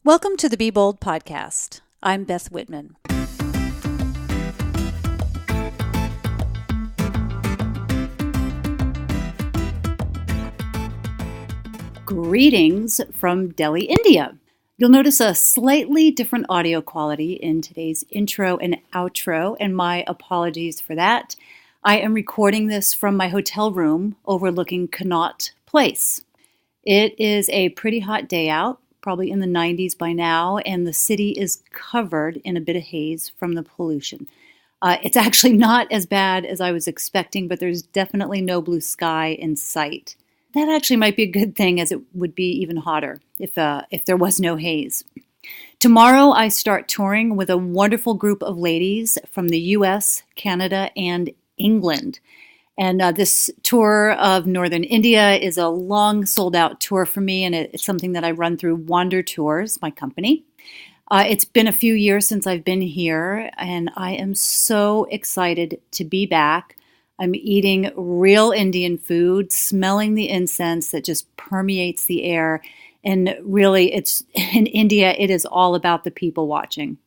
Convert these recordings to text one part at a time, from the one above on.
Welcome to the Be Bold podcast. I'm Beth Whitman. Greetings from Delhi, India. You'll notice a slightly different audio quality in today's intro and outro, and my apologies for that. I am recording this from my hotel room overlooking Connaught Place. It is a pretty hot day out, probably in the 90s by now, and the city is covered in a bit of haze from the pollution. It's actually not as bad as I was expecting, but there's definitely no blue sky in sight. That actually might be a good thing, as it would be even hotter if there was no haze. Tomorrow I start touring with a wonderful group of ladies from the US, Canada, and England. And this tour of Northern India is a long sold-out tour for me, and it's something that I run through Wander Tours, my company. It's been a few years since I've been here, and I am so excited to be back. I'm eating real Indian food, smelling the incense that just permeates the air, and really, in India, it is all about the people watching.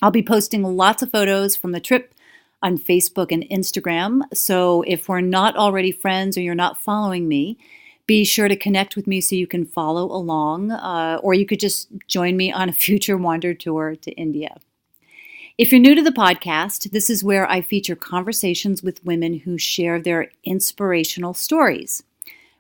I'll be posting lots of photos from the trip on Facebook and Instagram. So if we're not already friends or you're not following me, be sure to connect with me so you can follow along, or you could just join me on a future Wander tour to India. If you're new to the podcast, this is where I feature conversations with women who share their inspirational stories.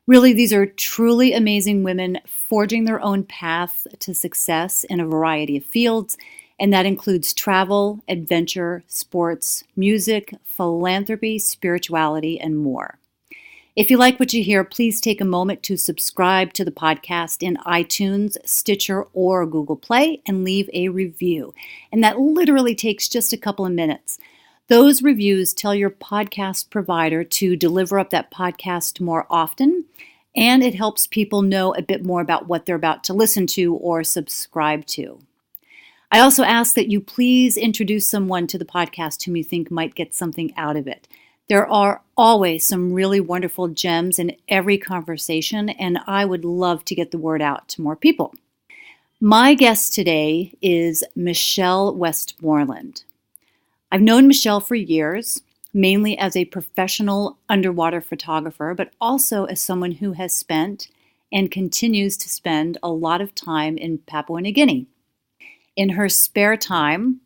Really, these are truly amazing women forging their own path to success in a variety of fields, and that includes travel, adventure, sports, music, philanthropy, spirituality, and more. If you like what you hear, please take a moment to subscribe to the podcast in iTunes, Stitcher, or Google Play and leave a review. And that literally takes just a couple of minutes. Those reviews tell your podcast provider to deliver up that podcast more often, and it helps people know a bit more about what they're about to listen to or subscribe to. I also ask that you please introduce someone to the podcast whom you think might get something out of it. There are always some really wonderful gems in every conversation, and I would love to get the word out to more people. My guest today is Michele Westmorland. I've known Michele for years, mainly as a professional underwater photographer, but also as someone who has spent and continues to spend a lot of time in Papua New Guinea. In her spare time,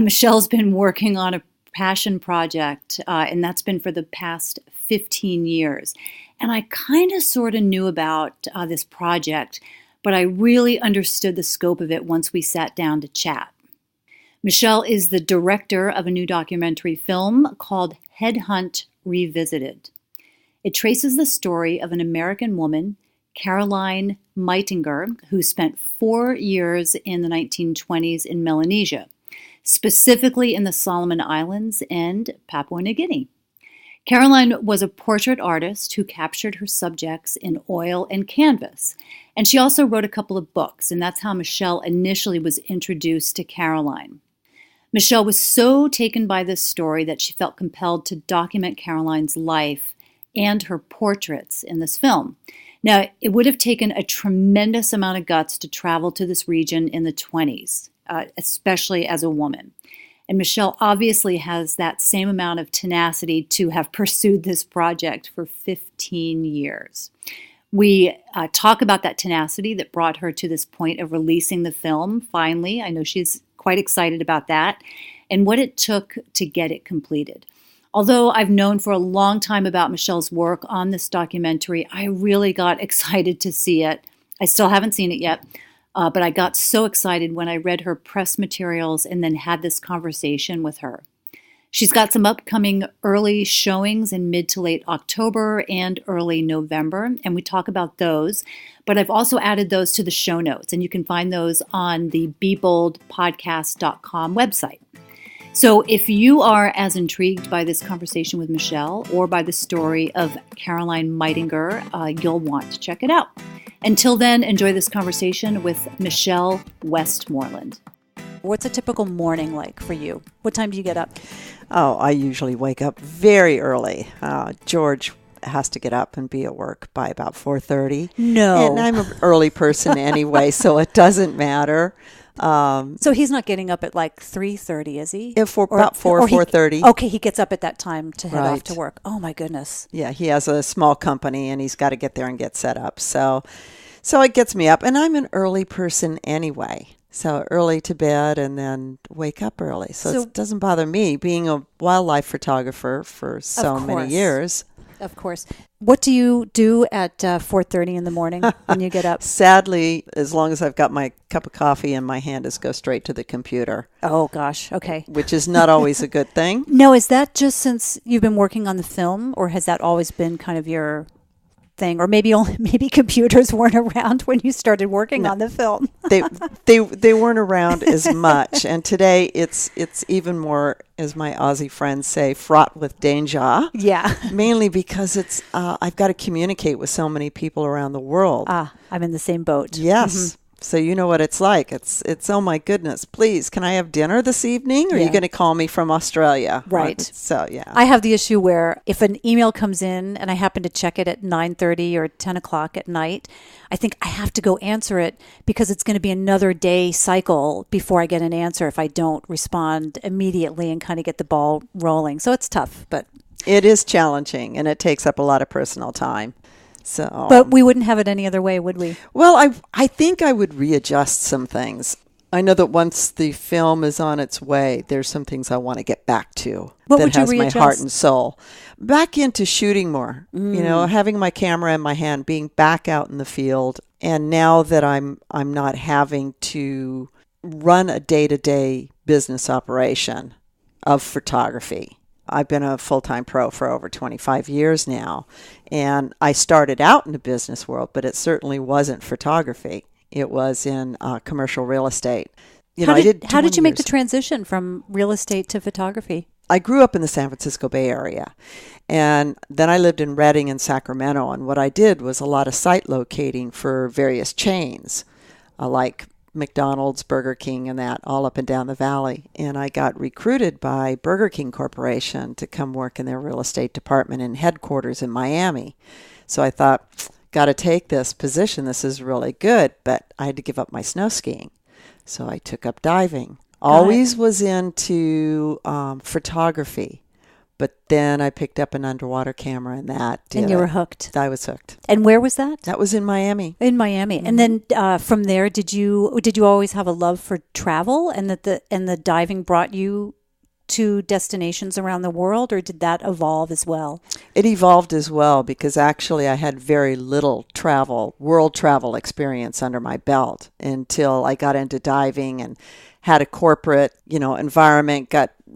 Michele's been working on a passion project, and that's been for the past 15 years. And I kind of sort of knew about this project, but I really understood the scope of it once we sat down to chat. Michele is the director of a new documentary film called Headhunt Revisited. It traces the story of an American woman, Caroline Meitinger, who spent 4 years in the 1920s in Melanesia, specifically in the Solomon Islands and Papua New Guinea. Caroline was a portrait artist who captured her subjects in oil and canvas, and she also wrote a couple of books, and that's how Michele initially was introduced to Caroline. Michele was so taken by this story that she felt compelled to document Caroline's life and her portraits in this film. Now, it would have taken a tremendous amount of guts to travel to this region in the 20s, especially as a woman. And Michele obviously has that same amount of tenacity to have pursued this project for 15 years. We talk about that tenacity that brought her to this point of releasing the film finally. I know she's quite excited about that, and what it took to get it completed. Although I've known for a long time about Michele's work on this documentary, I really got excited to see it. I still haven't seen it yet, but I got so excited when I read her press materials and then had this conversation with her. She's got some upcoming early showings in mid to late October and early November, and we talk about those. But I've also added those to the show notes, and you can find those on the BeBoldPodcast.com website. So if you are as intrigued by this conversation with Michele or by the story of Caroline Meitinger, you'll want to check it out. Until then, enjoy this conversation with Michele Westmorland. What's a typical morning like for you? What time do you get up? Oh, I usually wake up very early. George has to get up and be at work by about 4:30. No. And I'm an early person anyway, so it doesn't matter. So he's not getting up at like 3:30, is he? About 4:30. Okay, he gets up at that time to head off Right. to work. Oh my goodness. Yeah, he has a small company and he's got to get there and get set up. So it gets me up, and I'm an early person anyway. So early to bed and then wake up early. So it doesn't bother me being a wildlife photographer for so many years. Of course. What do you do at 4:30 in the morning when you get up? Sadly, as long as I've got my cup of coffee in my hand, is go straight to the computer. Oh, gosh. Okay. Which is not always a good thing. No, is that just since you've been working on the film, or has that always been kind of your thing? Or maybe computers weren't around when you started working on the film. They weren't around as much, and today it's even more, as my Aussie friends say, fraught with danger. Yeah. Mainly because it's I've got to communicate with so many people around the world. I'm in the same boat. Yes. Mm-hmm. So you know what it's like. It's oh my goodness, please, can I have dinner this evening? Or are you going to call me from Australia? Right. So yeah. I have the issue where if an email comes in and I happen to check it at 9:30 or 10 o'clock at night, I think I have to go answer it because it's going to be another day cycle before I get an answer if I don't respond immediately and kind of get the ball rolling. So it's tough, but it is challenging and it takes up a lot of personal time. So, but we wouldn't have it any other way, would we? Well, I think I would readjust some things. I know that once the film is on its way, there's some things I want to get back to. What that would you has readjust? My heart and soul. Back into shooting more. You know, having my camera in my hand, being back out in the field. And now that I'm not having to run a day-to-day business operation of photography. I've been a full-time pro for over 25 years now, and I started out in the business world, but it certainly wasn't photography. It was in commercial real estate. How did you make the transition from real estate to photography? I grew up in the San Francisco Bay Area, and then I lived in Redding and Sacramento, and what I did was a lot of site locating for various chains, like McDonald's, Burger King, and that, all up and down the valley. And I got recruited by Burger King Corporation to come work in their real estate department and headquarters in Miami. So I thought, got to take this position. This is really good. But I had to give up my snow skiing. So I took up diving. Always was into photography. But then I picked up an underwater camera and that did And you were hooked. I was hooked. And where was that? That was in Miami. In Miami. Mm-hmm. And then from there, did you always have a love for travel, and that the diving brought you to destinations around the world, or did that evolve as well? It evolved as well, because actually I had very little world travel experience under my belt until I got into diving and had a corporate, environment,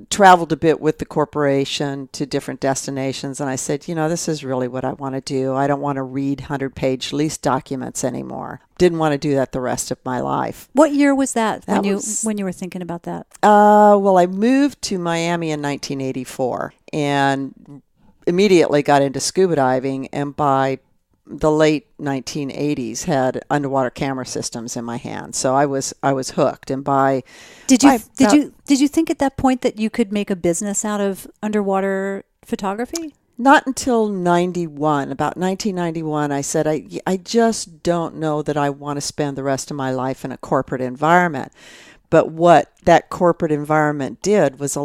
traveled a bit with the corporation to different destinations. And I said, this is really what I want to do. I don't want to read 100-page lease documents anymore. Didn't want to do that the rest of my life. What year was that when you were thinking about that? Well, I moved to Miami in 1984 and immediately got into scuba diving. And by the late 1980s had underwater camera systems in my hand. So I was hooked. And did you think at that point that you could make a business out of underwater photography? Not until about 1991, I said, I just don't know that I want to spend the rest of my life in a corporate environment. But what that corporate environment did was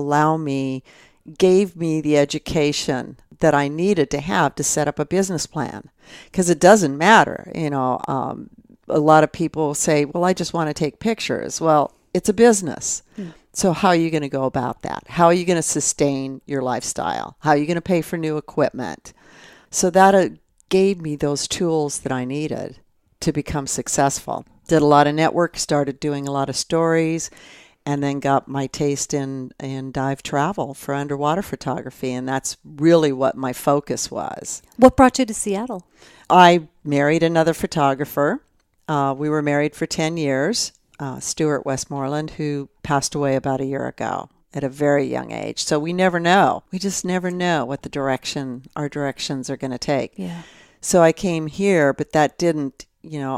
gave me the education that I needed to have to set up a business plan. Because it doesn't matter, a lot of people say, well, I just want to take pictures. Well, it's a business. So how are you going to go about that? How are you going to sustain your lifestyle? How are you going to pay for new equipment? So that gave me those tools that I needed to become successful. Did a lot of network, started doing a lot of stories, and then got my taste in dive travel for underwater photography. And that's really what my focus was. What brought you to Seattle? I married another photographer. We were married for 10 years. Stuart Westmorland, who passed away about a year ago at a very young age. So we never know. We just never know what our directions are going to take. Yeah. So I came here, but that didn't,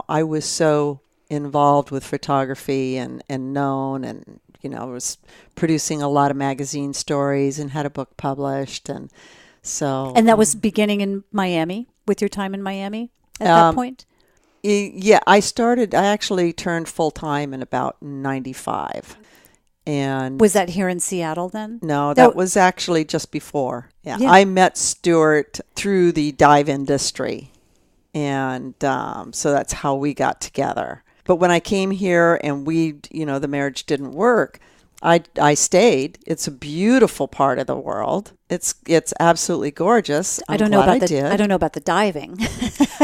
I was so involved with photography and known, and, was producing a lot of magazine stories and had a book published. And So, And that was beginning in Miami, with your time in Miami at that point? yeah, I actually turned full time in about 95. And Was that here in Seattle then? no, that was actually just before. Yeah. I met Stuart through the dive industry. And so that's how we got together. But when I came here and the marriage didn't work, I stayed. It's a beautiful part of the world. It's absolutely gorgeous. I don't know about the diving.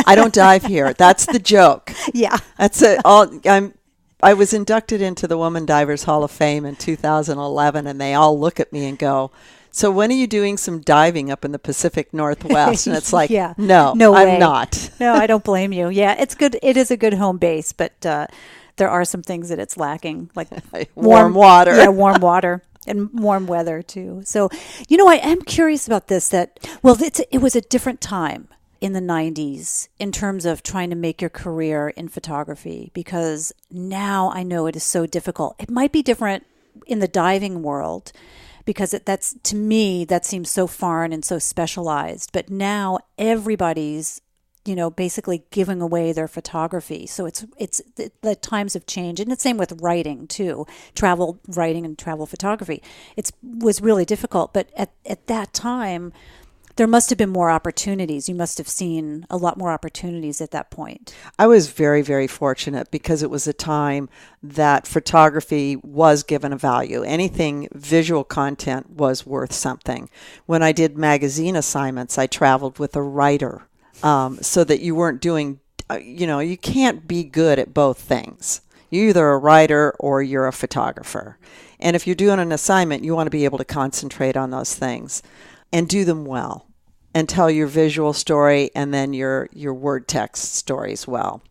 I don't dive here. That's the joke. Yeah. That's it. I was inducted into the Woman Divers Hall of Fame in 2011, and they all look at me and go, "So when are you doing some diving up in the Pacific Northwest?" And it's like, yeah. no way. I'm not. No, I don't blame you. Yeah, it's good. It is a good home base, but there are some things that it's lacking, like warm water. Yeah, warm water and warm weather too. So, I am curious about this. It was a different time in the 90s in terms of trying to make your career in photography, because now I know it is so difficult. It might be different in the diving world, because that's, to me, that seems so foreign and so specialized. But now everybody's, basically giving away their photography. So the times have changed. And the same with writing too, travel writing and travel photography. It was really difficult. But at that time, there must have been more opportunities. You must have seen a lot more opportunities at that point. I was very, very fortunate because it was a time that photography was given a value. Anything visual content was worth something. When I did magazine assignments, I traveled with a writer, so that you weren't doing, you can't be good at both things. You're either a writer or you're a photographer. And if you're doing an assignment, you want to be able to concentrate on those things and do them well, and tell your visual story and then your word text stories well.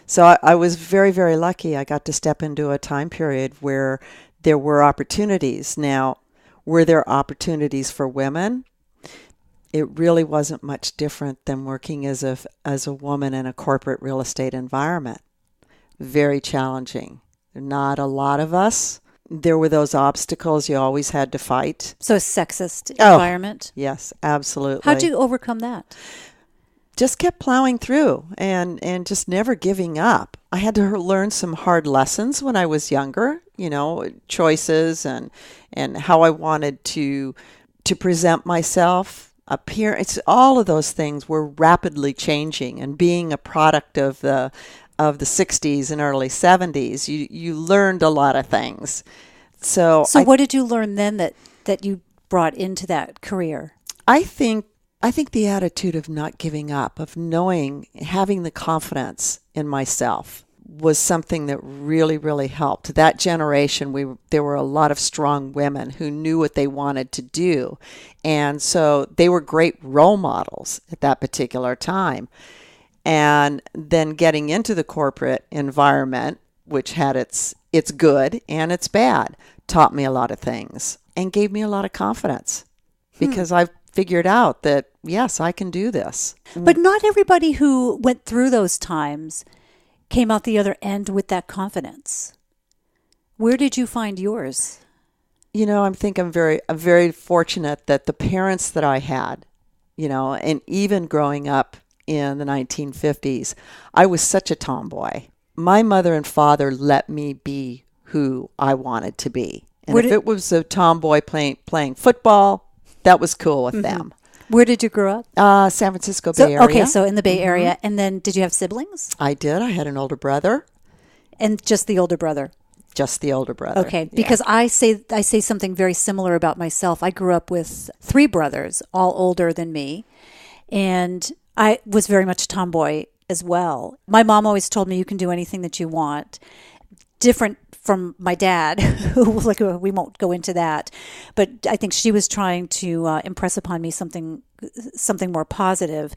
So I was very, very lucky. I got to step into a time period where there were opportunities. Now, were there opportunities for women? It really wasn't much different than working as a woman in a corporate real estate environment. Very challenging. Not a lot of us. There were those obstacles you always had to fight. So a sexist environment? Yes, absolutely. How'd you overcome that? Just kept plowing through and just never giving up. I had to learn some hard lessons when I was younger, choices and how I wanted to present myself, appearance. All of those things were rapidly changing, and being a product of the 60s and early 70s, you learned a lot of things. So what did you learn then that you brought into that career? I think the attitude of not giving up, of having the confidence in myself, was something that really, really helped. That generation, there were a lot of strong women who knew what they wanted to do. And so they were great role models at that particular time. And then getting into the corporate environment, which had its good and its bad, taught me a lot of things and gave me a lot of confidence, because I've figured out that, yes, I can do this. But not everybody who went through those times came out the other end with that confidence. Where did you find yours? I think I'm very fortunate that the parents that I had, and even growing up in the 1950s, I was such a tomboy. My mother and father let me be who I wanted to be. And if it was a tomboy playing football, that was cool with them. Where did you grow up? San Francisco Bay Area. Okay, so in the Bay Area. And then did you have siblings? I did. I had an older brother. And just the older brother? Just the older brother. Okay, because I say something very similar about myself. I grew up with 3 brothers, all older than me. And I was very much tomboy as well. My mom always told me you can do anything that you want. Different from my dad, who, we won't go into that. But I think she was trying to impress upon me something more positive.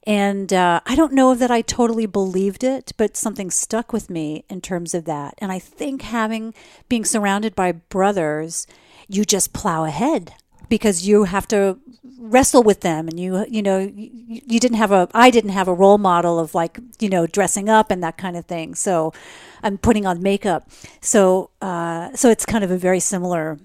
And I don't know that I totally believed it, but something stuck with me in terms of that. And I think being surrounded by brothers, you just plow ahead, because you have to wrestle with them, and I didn't have a role model of dressing up and that kind of thing. So I'm putting on makeup. So it's kind of a very similar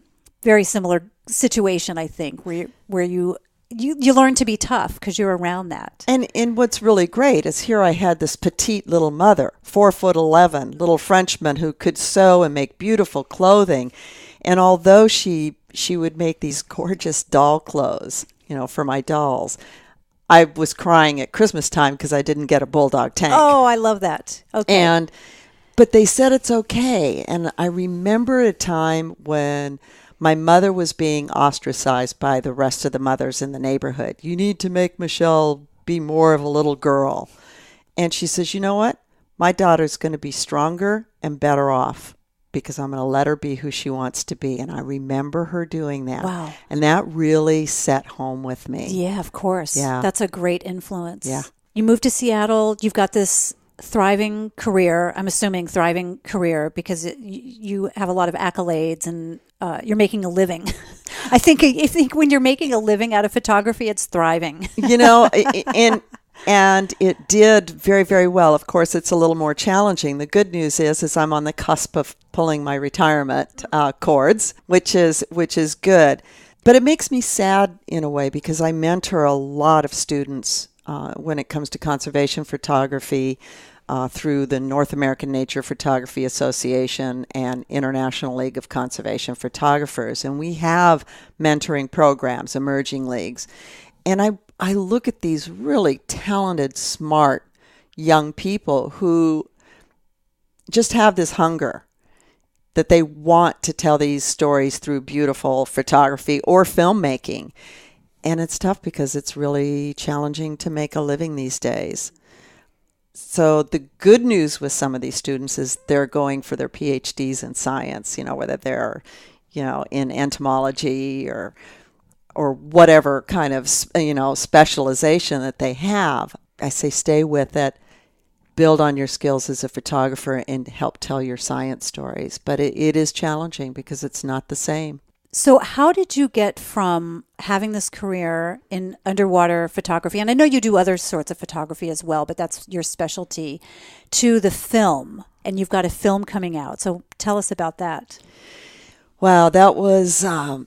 situation, I think, where you you learn to be tough because you're around that. And what's really great is here I had this petite little mother, 4'11", little Frenchman who could sew and make beautiful clothing. And although she would make these gorgeous doll clothes, for my dolls, I was crying at Christmas time because I didn't get a bulldog tank. Oh, I love that. Okay. But they said it's okay. And I remember a time when my mother was being ostracized by the rest of the mothers in the neighborhood. You need to make Michele be more of a little girl. And she says, you know what? My daughter's going to be stronger and better off because I'm going to let her be who she wants to be. And I remember her doing that. Wow. And that really set home with me. Yeah, of course. Yeah. That's a great influence. Yeah. You moved to Seattle. You've got this thriving career. I'm assuming thriving career because you have a lot of accolades and you're making a living. I think when you're making a living out of photography, it's thriving. And it did very, very well. Of course, it's a little more challenging. The good news is I'm on the cusp of pulling my retirement cords, which is good. But it makes me sad in a way because I mentor a lot of students when it comes to conservation photography through the North American Nature Photography Association and International League of Conservation Photographers. And we have mentoring programs, emerging leagues. And I look at these really talented, smart young people who just have this hunger that they want to tell these stories through beautiful photography or filmmaking. And it's tough because it's really challenging to make a living these days. So the good news with some of these students is they're going for their PhDs in science, whether they're, in entomology or whatever kind of, specialization that they have. I say stay with it, build on your skills as a photographer, and help tell your science stories. But it is challenging because it's not the same. So how did you get from having this career in underwater photography, and I know you do other sorts of photography as well, but that's your specialty, to the film? And you've got a film coming out. So tell us about that. Wow, that was... I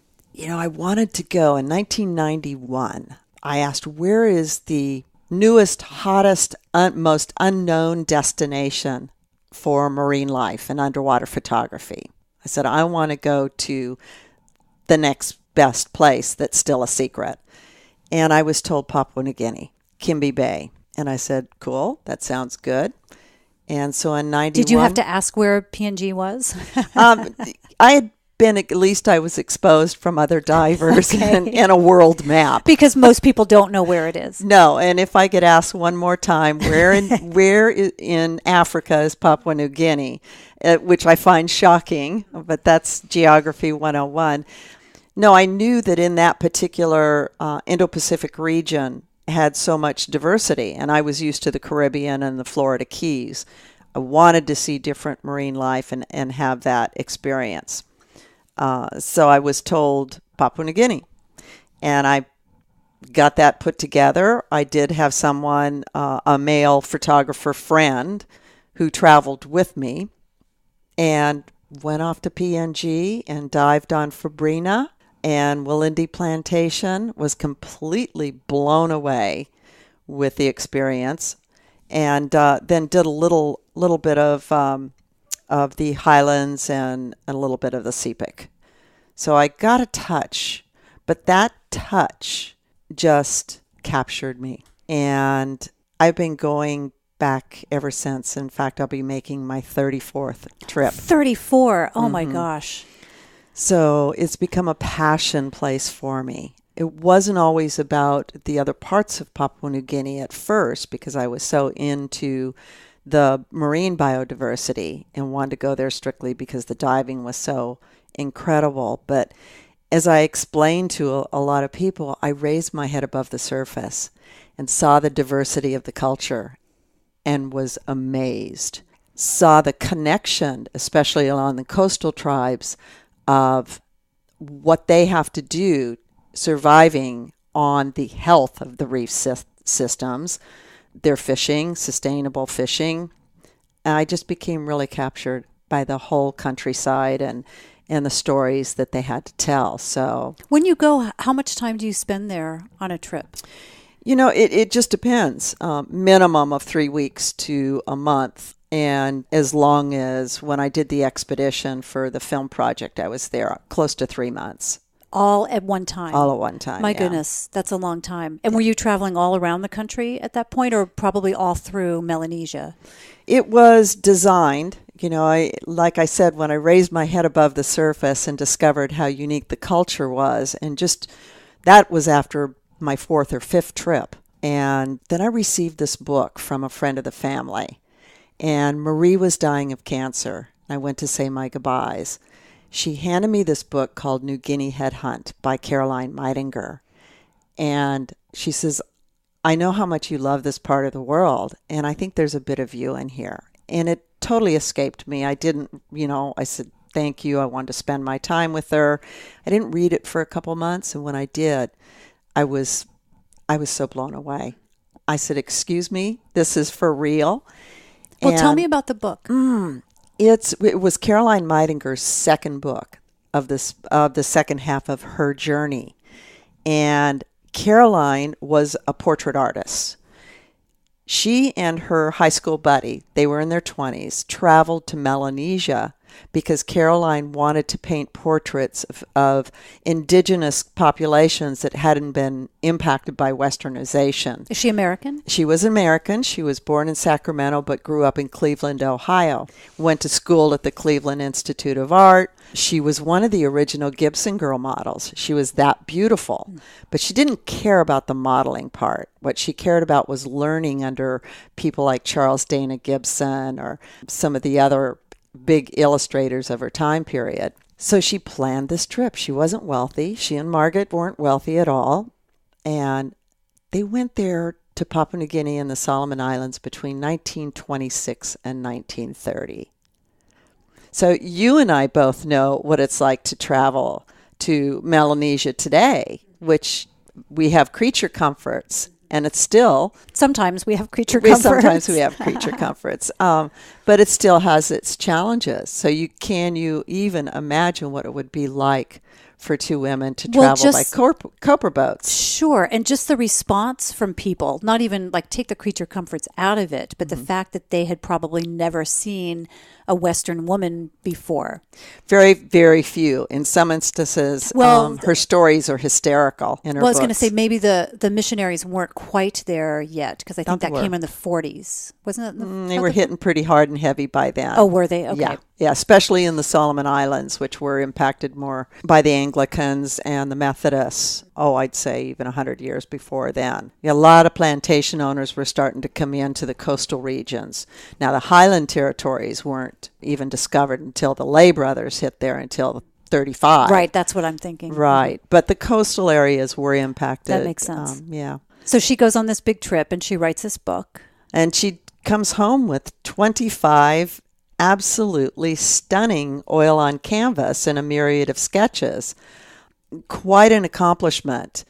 wanted to go in 1991. I asked, where is the newest, hottest, most unknown destination for marine life and underwater photography? I said, I want to go to the next best place that's still a secret. And I was told Papua New Guinea, Kimby Bay. And I said, cool, that sounds good. And so in 91... Did you have to ask where PNG was? I had been, at least I was exposed from other divers and a world map. Because most people don't know where it is. No, and if I get asked one more time, where in Africa is Papua New Guinea, which I find shocking, but that's Geography 101. No, I knew that in that particular Indo-Pacific region had so much diversity, and I was used to the Caribbean and the Florida Keys. I wanted to see different marine life and have that experience. So I was told Papua New Guinea, and I got that put together. I did have someone, a male photographer friend, who traveled with me and went off to PNG and dived on Fabrina and Walindi Plantation, was completely blown away with the experience, and then did a little bit of the highlands and a little bit of the Sepik. So I got a touch, but that touch just captured me. And I've been going back ever since. In fact, I'll be making my 34th trip. 34. Oh, my gosh. So it's become a passion place for me. It wasn't always about the other parts of Papua New Guinea at first because I was so into the marine biodiversity and wanted to go there strictly because the diving was so incredible. But as I explained to a lot of people, I raised my head above the surface and saw the diversity of the culture and was amazed. Saw the connection, especially along the coastal tribes, of what they have to do surviving on the health of the reef systems, their fishing, sustainable fishing. And I just became really captured by the whole countryside and the stories that they had to tell. So when you go, how much time do you spend there on a trip? It just depends. Minimum of 3 weeks to a month. And as long as when I did the expedition for the film project, I was there close to 3 months. All at one time? All at one time, My goodness, that's a long time. And were you traveling all around the country at that point, or probably all through Melanesia? It was designed, like I said, when I raised my head above the surface and discovered how unique the culture was, and just that was after my 4th or 5th trip. And then I received this book from a friend of the family, and Marie was dying of cancer. I went to say my goodbyes. She handed me this book called Guinea Headhunt by Caroline Meidinger. And she says, I know how much you love this part of the world, and I think there's a bit of you in here. And it totally escaped me. I didn't, I said, thank you. I wanted to spend my time with her. I didn't read it for a couple months, and when I did, I was so blown away. I said, excuse me, this is for real? Well, tell me about the book. It was Caroline Meidinger's second book of the second half of her journey. And Caroline was a portrait artist. She and her high school buddy, they were in their 20s, traveled to Melanesia because Caroline wanted to paint portraits of indigenous populations that hadn't been impacted by westernization. Is she American? She was American. She was born in Sacramento but grew up in Cleveland, Ohio. Went to school at the Cleveland Institute of Art. She was one of the original Gibson girl models. She was that beautiful. But she didn't care about the modeling part. What she cared about was learning under people like Charles Dana Gibson or some of the other big illustrators of her time period. So she planned this trip. She wasn't wealthy. She and Margaret weren't wealthy at all. And they went there to Papua New Guinea and the Solomon Islands between 1926 and 1930. So you and I both know what it's like to travel to Melanesia today, which we have creature comforts. And it's still... Sometimes we have creature comforts. Sometimes we have creature comforts. But it still has its challenges. So can you even imagine what it would be like for two women to travel by Copra boats? Sure. And just the response from people, not even like take the creature comforts out of it, but the fact that they had probably never seen a Western woman before. Very, very few. In some instances, her stories are hysterical in her books. I was going to say maybe the missionaries weren't quite there yet, because I think that came in the 40s. Wasn't it? They were hitting pretty hard and heavy by then. Oh, were they? Okay. Yeah, especially in the Solomon Islands, which were impacted more by the Anglicans and the Methodists. Oh, I'd say even 100 years before then. A lot of plantation owners were starting to come into the coastal regions. Now, the Highland territories weren't even discovered until the Lay brothers hit there until 35. Right, that's what I'm thinking. Right, but the coastal areas were impacted. That makes sense. Yeah. So she goes on this big trip and she writes this book. And she comes home with 25 absolutely stunning oil on canvas and a myriad of sketches. Quite an accomplishment.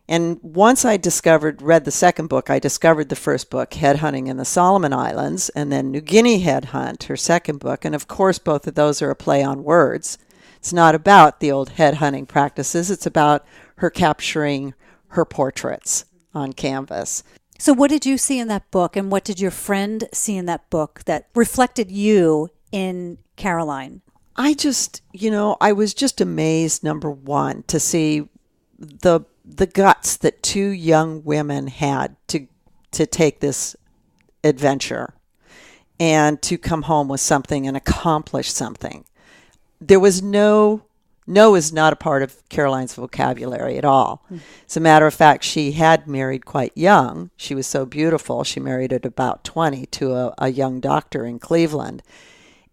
And once I read the second book, I discovered the first book, Headhunting in the Solomon Islands, and then New Guinea Headhunt, her second book. And of course, both of those are a play on words. It's not about the old headhunting practices. It's about her capturing her portraits on canvas. So what did you see in that book, and what did your friend see in that book that reflected you in Caroline? I was just amazed, number one, to see the guts that two young women had to take this adventure and to come home with something and accomplish something. There was no is not a part of Caroline's vocabulary at all. As a matter of fact, she had married quite young. She was so beautiful. She married at about 20 to a young doctor in Cleveland.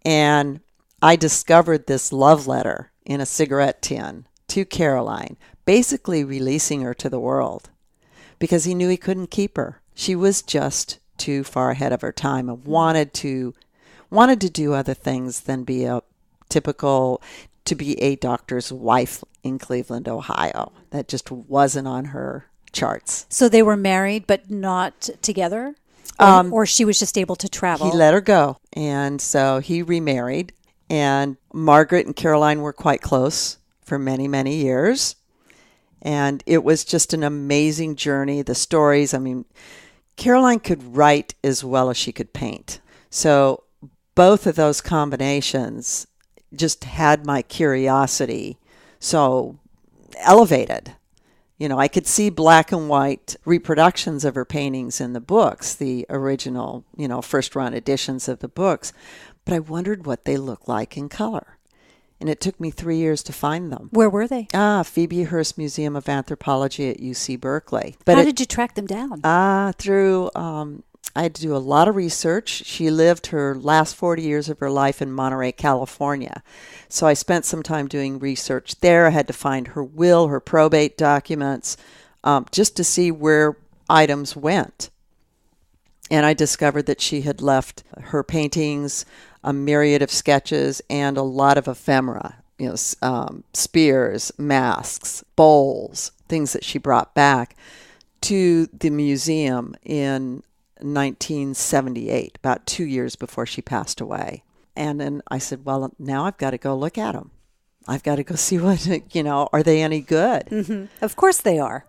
And I discovered this love letter in a cigarette tin to Caroline, basically releasing her to the world because he knew he couldn't keep her. She was just too far ahead of her time and wanted to do other things than be a doctor's wife in Cleveland, Ohio. That just wasn't on her charts. So they were married but not together? Or she was just able to travel? He let her go. And so he remarried. And Margaret and Caroline were quite close for many, many years. And it was just an amazing journey. The stories, I mean, Caroline could write as well as she could paint. So both of those combinations just had my curiosity so elevated. You know, I could see black and white reproductions of her paintings in the books, the original, first run editions of the books, but I wondered what they looked like in color. And it took me 3 years to find them. Where were they? Phoebe Hearst Museum of Anthropology at UC Berkeley. How did you track them down? Through, I had to do a lot of research. She lived her last 40 years of her life in Monterey, California. So I spent some time doing research there. I had to find her will, her probate documents, just to see where items went. And I discovered that she had left her paintings, a myriad of sketches, and a lot of ephemera, spears, masks, bowls, things that she brought back to the museum in 1978, about 2 years before she passed away. And then I said, well, now I've got to go look at them. I've got to go see what, are they any good? Mm-hmm. Of course they are.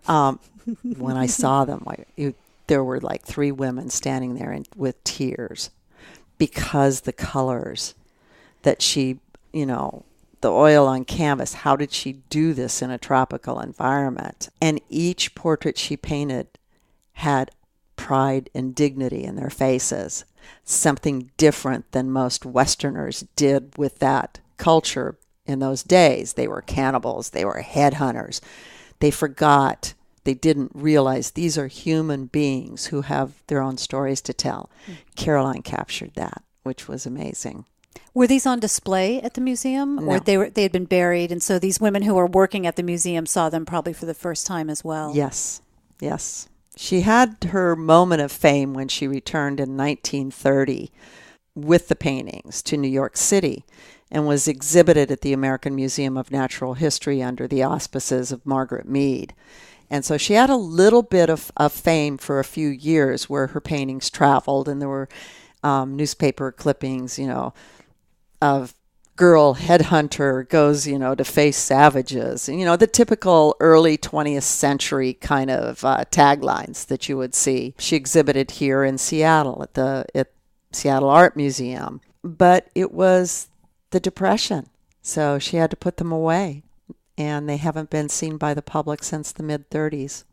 When I saw them, there were like 3 women standing there with tears because the colors that she, the oil on canvas, how did she do this in a tropical environment? And each portrait she painted had pride and dignity in their faces, something different than most Westerners did with that culture in those days. They were cannibals, they were headhunters. They forgot, they didn't realize these are human beings who have their own stories to tell. Caroline captured that, which was amazing. Were these on display at the museum? No. Or they had been buried, and so these women who were working at the museum saw them probably for the first time as well? Yes. She had her moment of fame when she returned in 1930 with the paintings to New York City and was exhibited at the American Museum of Natural History under the auspices of Margaret Mead. And so she had a little bit of fame for a few years where her paintings traveled, and there were newspaper clippings, of girl headhunter goes, to face savages. And, the typical early 20th century kind of taglines that you would see. She exhibited here in Seattle at the Seattle Art Museum. But it was the Depression, so she had to put them away. And they haven't been seen by the public since the mid-30s,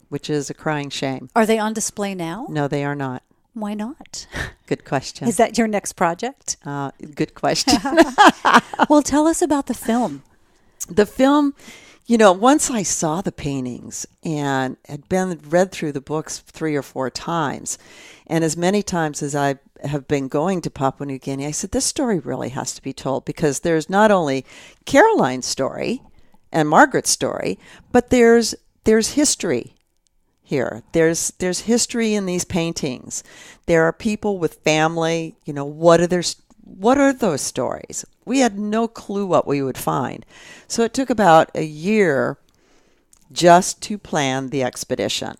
which is a crying shame. Are they on display now? No, they are not. Why not? Good question. Is that your next project? Good question. Well, tell us about the film. The film, once I saw the paintings and had read through the books 3 or 4 times, and as many times as I have been going to Papua New Guinea, I said, this story really has to be told, because there's not only Caroline's story and Margaret's story, but there's history here. There's history in these paintings. There are people with family. What are those stories? We had no clue what we would find. So it took about a year just to plan the expedition.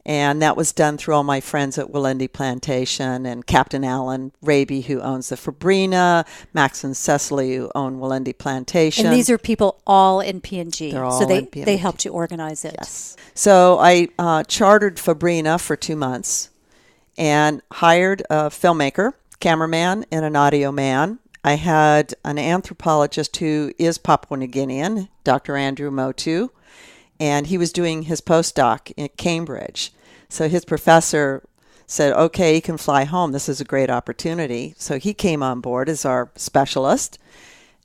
And that was done through all my friends at Walendi Plantation and Captain Alan Raby, who owns the Fabrina, Max and Cecily, who own Walendi Plantation. And these are people all in PNG. They're all so in PNG. They helped you organize it. Yes. So I chartered Fabrina for 2 months and hired a filmmaker, cameraman, and an audio man. I had an anthropologist who is Papua New Guinean, Dr. Andrew Motu, and he was doing his postdoc at Cambridge. So his professor said, okay, he can fly home. This is a great opportunity. So he came on board as our specialist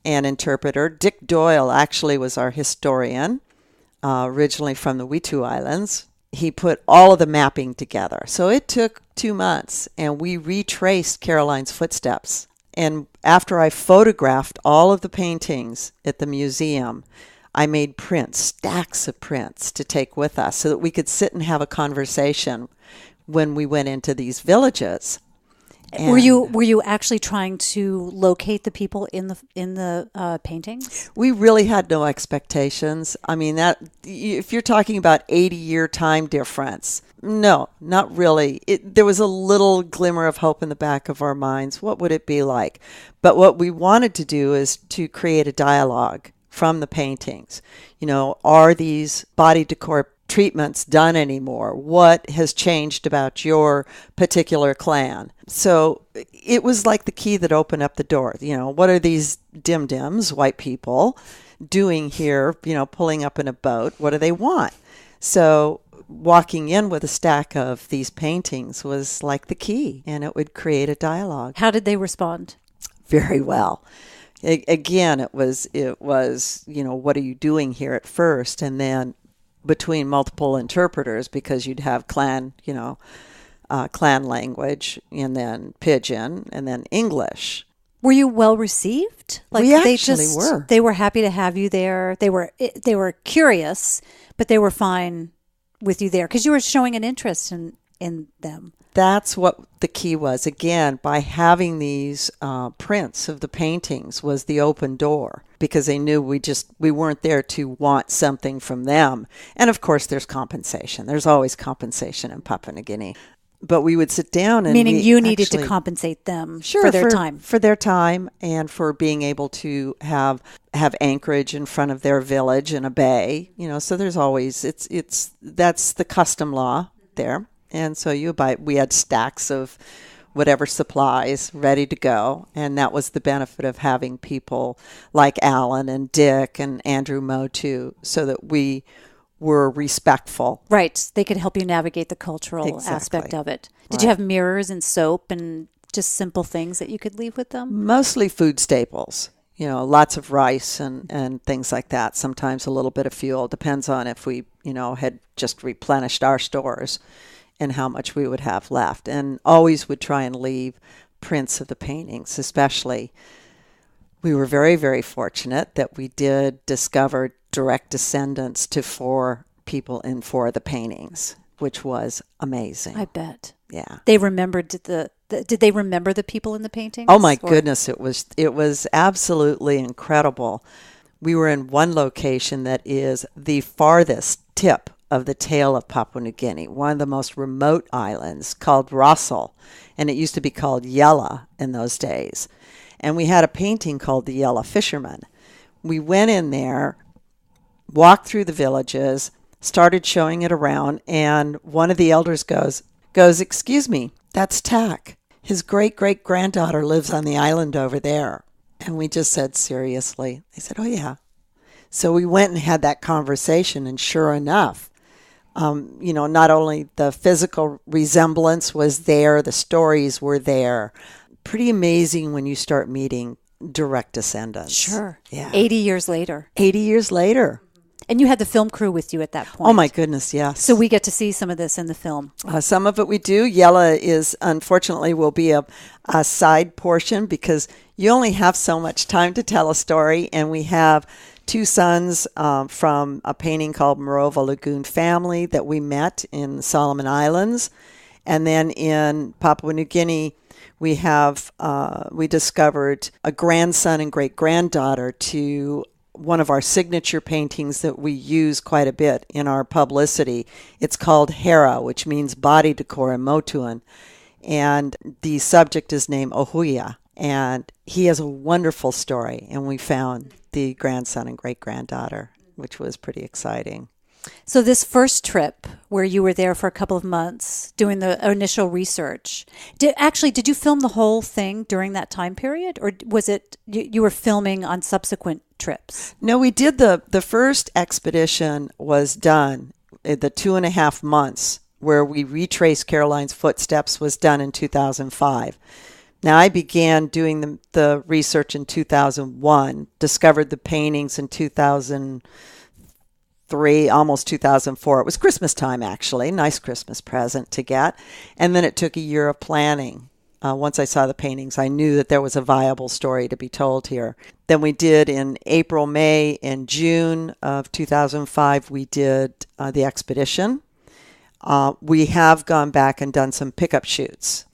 and interpreter. Dick Doyle actually was our historian, originally from the Witu Islands. He put all of the mapping together. So it took 2 months, and we retraced Caroline's footsteps. And after I photographed all of the paintings at the museum, I made prints, stacks of prints to take with us so that we could sit and have a conversation when we went into these villages. And Were you actually trying to locate the people in the paintings? we really had no expectations. I mean, that if you're talking about 80-year time difference, no, not really. There was a little glimmer of hope in the back of our minds. What would it be like? But what we wanted to do is to create a dialogue from the paintings. You know, are these body decor treatments done anymore? What has changed about your particular clan? So it was like the key that opened up the door. You know, what are these dim-dims, white people, doing here, you know, pulling up in a boat? What do they want? So walking in with a stack of these paintings was like the key, and it would create a dialogue. How did they respond? Very well. Again, it was, you know, what are you doing here at first? And then between multiple interpreters, because you'd have clan language, and then pidgin, and then English. Were you well received? Like we actually were. They were happy to have you there. They were curious, but they were fine with you there because you were showing an interest in them. That's what the key was. Again, by having these prints of the paintings was the open door, because they knew we weren't there to want something from them. And of course, there's compensation. There's always compensation in Papua New Guinea. But we would sit down and meaning you needed to compensate them for their time. For their time, and for being able to have anchorage in front of their village in a bay. You know, so there's always that's the custom law there. And so we had stacks of whatever supplies ready to go. And that was the benefit of having people like Alan and Dick and Andrew Motu, so that we were respectful. Right. They could help you navigate the cultural aspect of it. Did you have mirrors and soap and just simple things that you could leave with them? Mostly food staples. You know, lots of rice and things like that. Sometimes a little bit of fuel. Depends on if we, you know, had just replenished our stores and how much we would have left. And always would try and leave prints of the paintings, especially. We were very, very fortunate that we did discover direct descendants to 4 people in 4 of the paintings, which was amazing. I bet. Yeah. They remembered did they remember the people in the paintings? Oh my goodness, it was absolutely incredible. We were in one location that is the farthest tip of the tail of Papua New Guinea, one of the most remote islands, called Russell, and it used to be called Yella in those days. And we had a painting called the Yella Fisherman. We went in there, walked through the villages, started showing it around, and one of the elders goes, "Excuse me, that's Tack. His great-great-granddaughter lives on the island over there." And we just said, seriously? They said, "Oh, yeah." So we went and had that conversation, and sure enough, you know, not only the physical resemblance was there, the stories were there. Pretty amazing when you start meeting direct descendants. Sure. Yeah. 80 years later. 80 years later. And you had the film crew with you at that point. Oh, my goodness, yes. So we get to see some of this in the film. Some of it we do. Yella unfortunately, will be a side portion, because you only have so much time to tell a story. And we have 2 sons from a painting called Morova Lagoon Family that we met in the Solomon Islands. And then in Papua New Guinea, we discovered a grandson and great-granddaughter to one of our signature paintings that we use quite a bit in our publicity. It's called Hera, which means body decor in Motuan. And the subject is named Ohuya. And he has a wonderful story. And we found the grandson and great-granddaughter, which was pretty exciting. So this first trip where you were there for a couple of months doing the initial research, did you film the whole thing during that time period, or was it you were filming on subsequent trips? No, we did the first expedition was done, the 2.5 months where we retraced Caroline's footsteps was done in 2005. Now, I began doing the research in 2001, discovered the paintings in 2003, almost 2004. It was Christmas time, actually. Nice Christmas present to get. And then it took a year of planning. Once I saw the paintings, I knew that there was a viable story to be told here. Then we did in April, May, and June of 2005, we did the expedition. We have gone back and done some pickup shoots.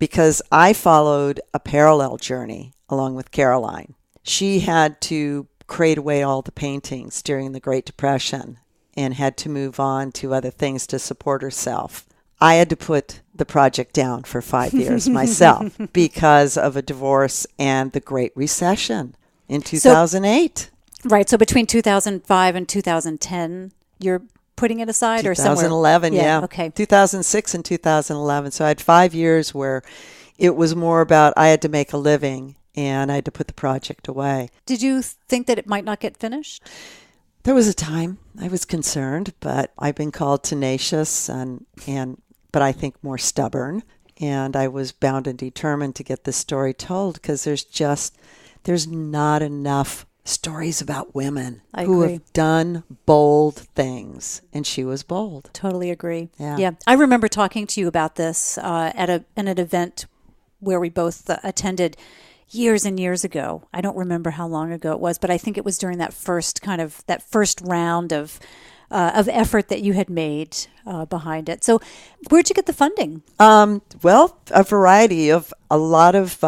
because I followed a parallel journey along with Caroline. She had to crate away all the paintings during the Great Depression and had to move on to other things to support herself. I had to put the project down for 5 years myself because of a divorce and the Great Recession in 2008. Right. So between 2005 and 2010, you're putting it aside or somewhere? 2011, yeah. Okay. 2006 and 2011. So I had 5 years where it was more about I had to make a living and I had to put the project away. Did you think that it might not get finished? There was a time I was concerned, but I've been called tenacious but I think more stubborn. And I was bound and determined to get this story told because there's not enough stories about women who have done bold things. And she was bold. Totally agree. Yeah. I remember talking to you about this at an event where we both attended years and years ago. I don't remember how long ago it was, but I think it was during that first round of effort that you had made behind it. So where'd you get the funding? Well, a variety of a lot of,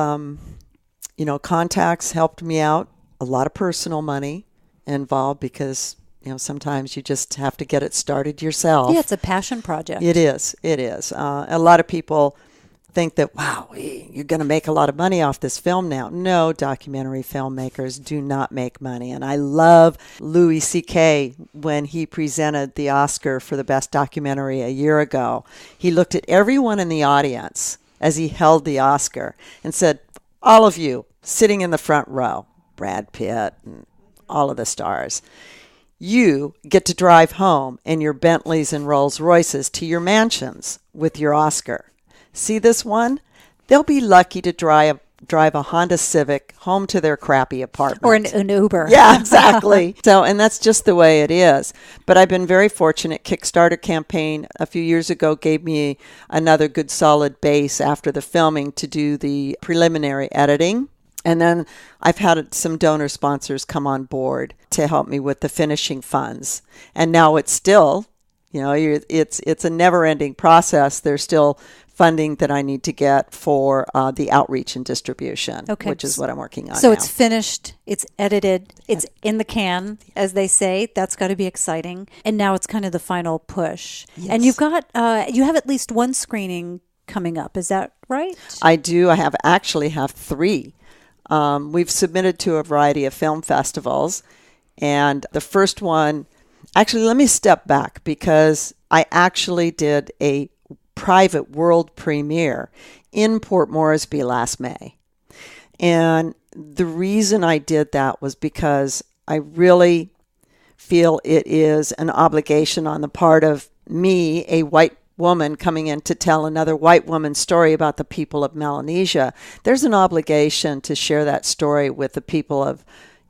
contacts helped me out. A lot of personal money involved because, sometimes you just have to get it started yourself. Yeah, it's a passion project. It is. A lot of people think that, wow, you're going to make a lot of money off this film now. No, documentary filmmakers do not make money. And I love Louis C.K. when he presented the Oscar for the best documentary a year ago. He looked at everyone in the audience as he held the Oscar and said, all of you sitting in the front row, Brad Pitt and all of the stars, you get to drive home in your Bentleys and Rolls Royces to your mansions with your Oscar. See this one? They'll be lucky to drive a Honda Civic home to their crappy apartment. Or an Uber. Yeah, exactly. And that's just the way it is. But I've been very fortunate. Kickstarter campaign a few years ago gave me another good solid base after the filming to do the preliminary editing. And then I've had some donor sponsors come on board to help me with the finishing funds. And now it's still, it's a never-ending process. There's still funding that I need to get for the outreach and distribution, which is what I'm working on So now. It's finished, it's edited, it's in the can, as they say. That's got to be exciting. And now it's kind of the final push. Yes. And you've got, you have at least one screening coming up. Is that right? I do. I actually have 3. We've submitted to a variety of film festivals. And the first one, actually, let me step back because I actually did a private world premiere in Port Moresby last May. And the reason I did that was because I really feel it is an obligation on the part of me, a white woman coming in to tell another white woman's story about the people of Melanesia. There's an obligation to share that story with the people of,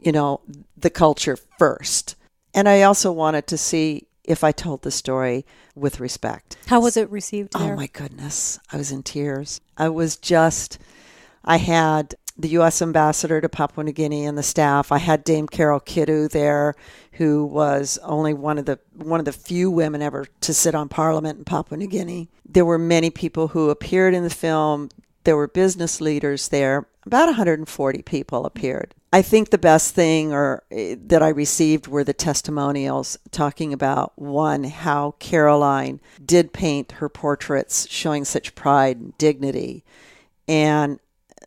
the culture first. And I also wanted to see if I told the story with respect. How was it received there? Oh my goodness. I was in tears. I had the U.S. ambassador to Papua New Guinea and the staff. I had Dame Carol Kiddu there, who was only one of the few women ever to sit on Parliament in Papua New Guinea. There were many people who appeared in the film. There were business leaders there. About 140 people appeared. I think the best thing that I received were the testimonials talking about, one, how Caroline did paint her portraits showing such pride and dignity, and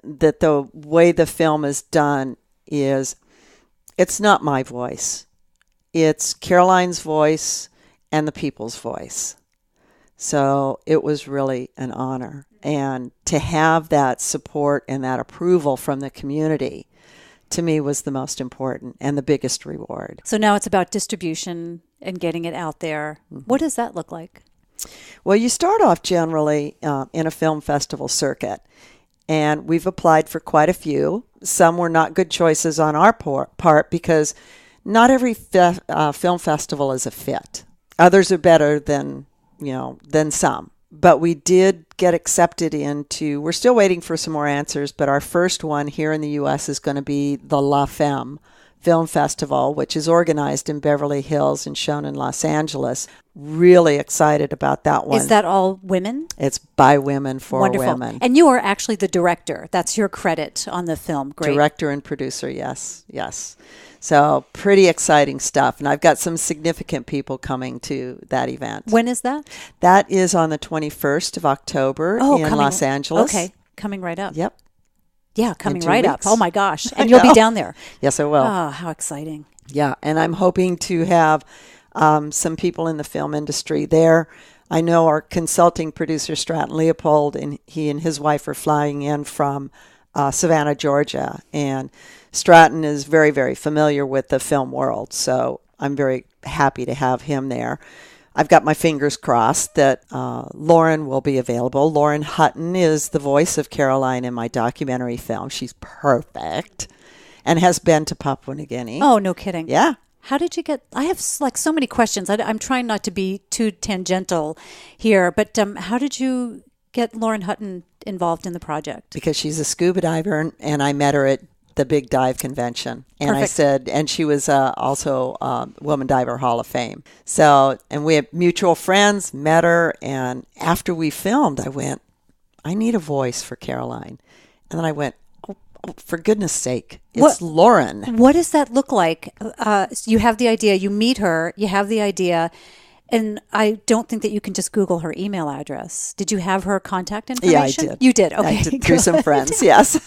that the way the film is done is, it's not my voice. It's Caroline's voice and the people's voice. So it was really an honor. And to have that support and that approval from the community, to me, was the most important and the biggest reward. So now it's about distribution and getting it out there. Mm-hmm. What does that look like? Well, you start off generally in a film festival circuit. And we've applied for quite a few. Some were not good choices on our part because not every film festival is a fit. Others are better than some. But we did get accepted into, we're still waiting for some more answers, but our first one here in the U.S. is going to be the La Femme Film Festival, which is organized in Beverly Hills and shown in Los Angeles. Really excited about that one. Is that all women? It's by women for Wonderful. women. And you are actually the director. That's your credit on the film. Great. Director and producer, yes. So pretty exciting stuff. And I've got some significant people coming to that event. When is that? That is on the 21st of October in Los Angeles. Okay, coming right up. Yep. Yeah, coming In 2 right up. weeks. Oh, my gosh. And you'll be down there. Yes, I will. Oh, how exciting. Yeah, and I'm hoping to have some people in the film industry there. I know our consulting producer, Stratton Leopold, and he and his wife are flying in from Savannah, Georgia. And Stratton is very, very familiar with the film world, so I'm very happy to have him there. I've got my fingers crossed that Lauren will be available. Lauren Hutton is the voice of Caroline in my documentary film. She's perfect and has been to Papua New Guinea. Oh, no kidding. Yeah. How did you get... I have like so many questions. I'm trying not to be too tangential here, but how did you get Lauren Hutton involved in the project? Because she's a scuba diver, and I met her at the Big Dive Convention. And Perfect. I said, and she was also Woman Diver Hall of Fame. So, and we have mutual friends, met her, and after we filmed, I went, I need a voice for Caroline. And then I went, oh, for goodness sake, it's Lauren. What does that look like? You have the idea, you meet her, you have the idea, and I don't think that you can just Google her email address. Did you have her contact information? Yeah, I did. You did? Okay. I did through some friends, yes.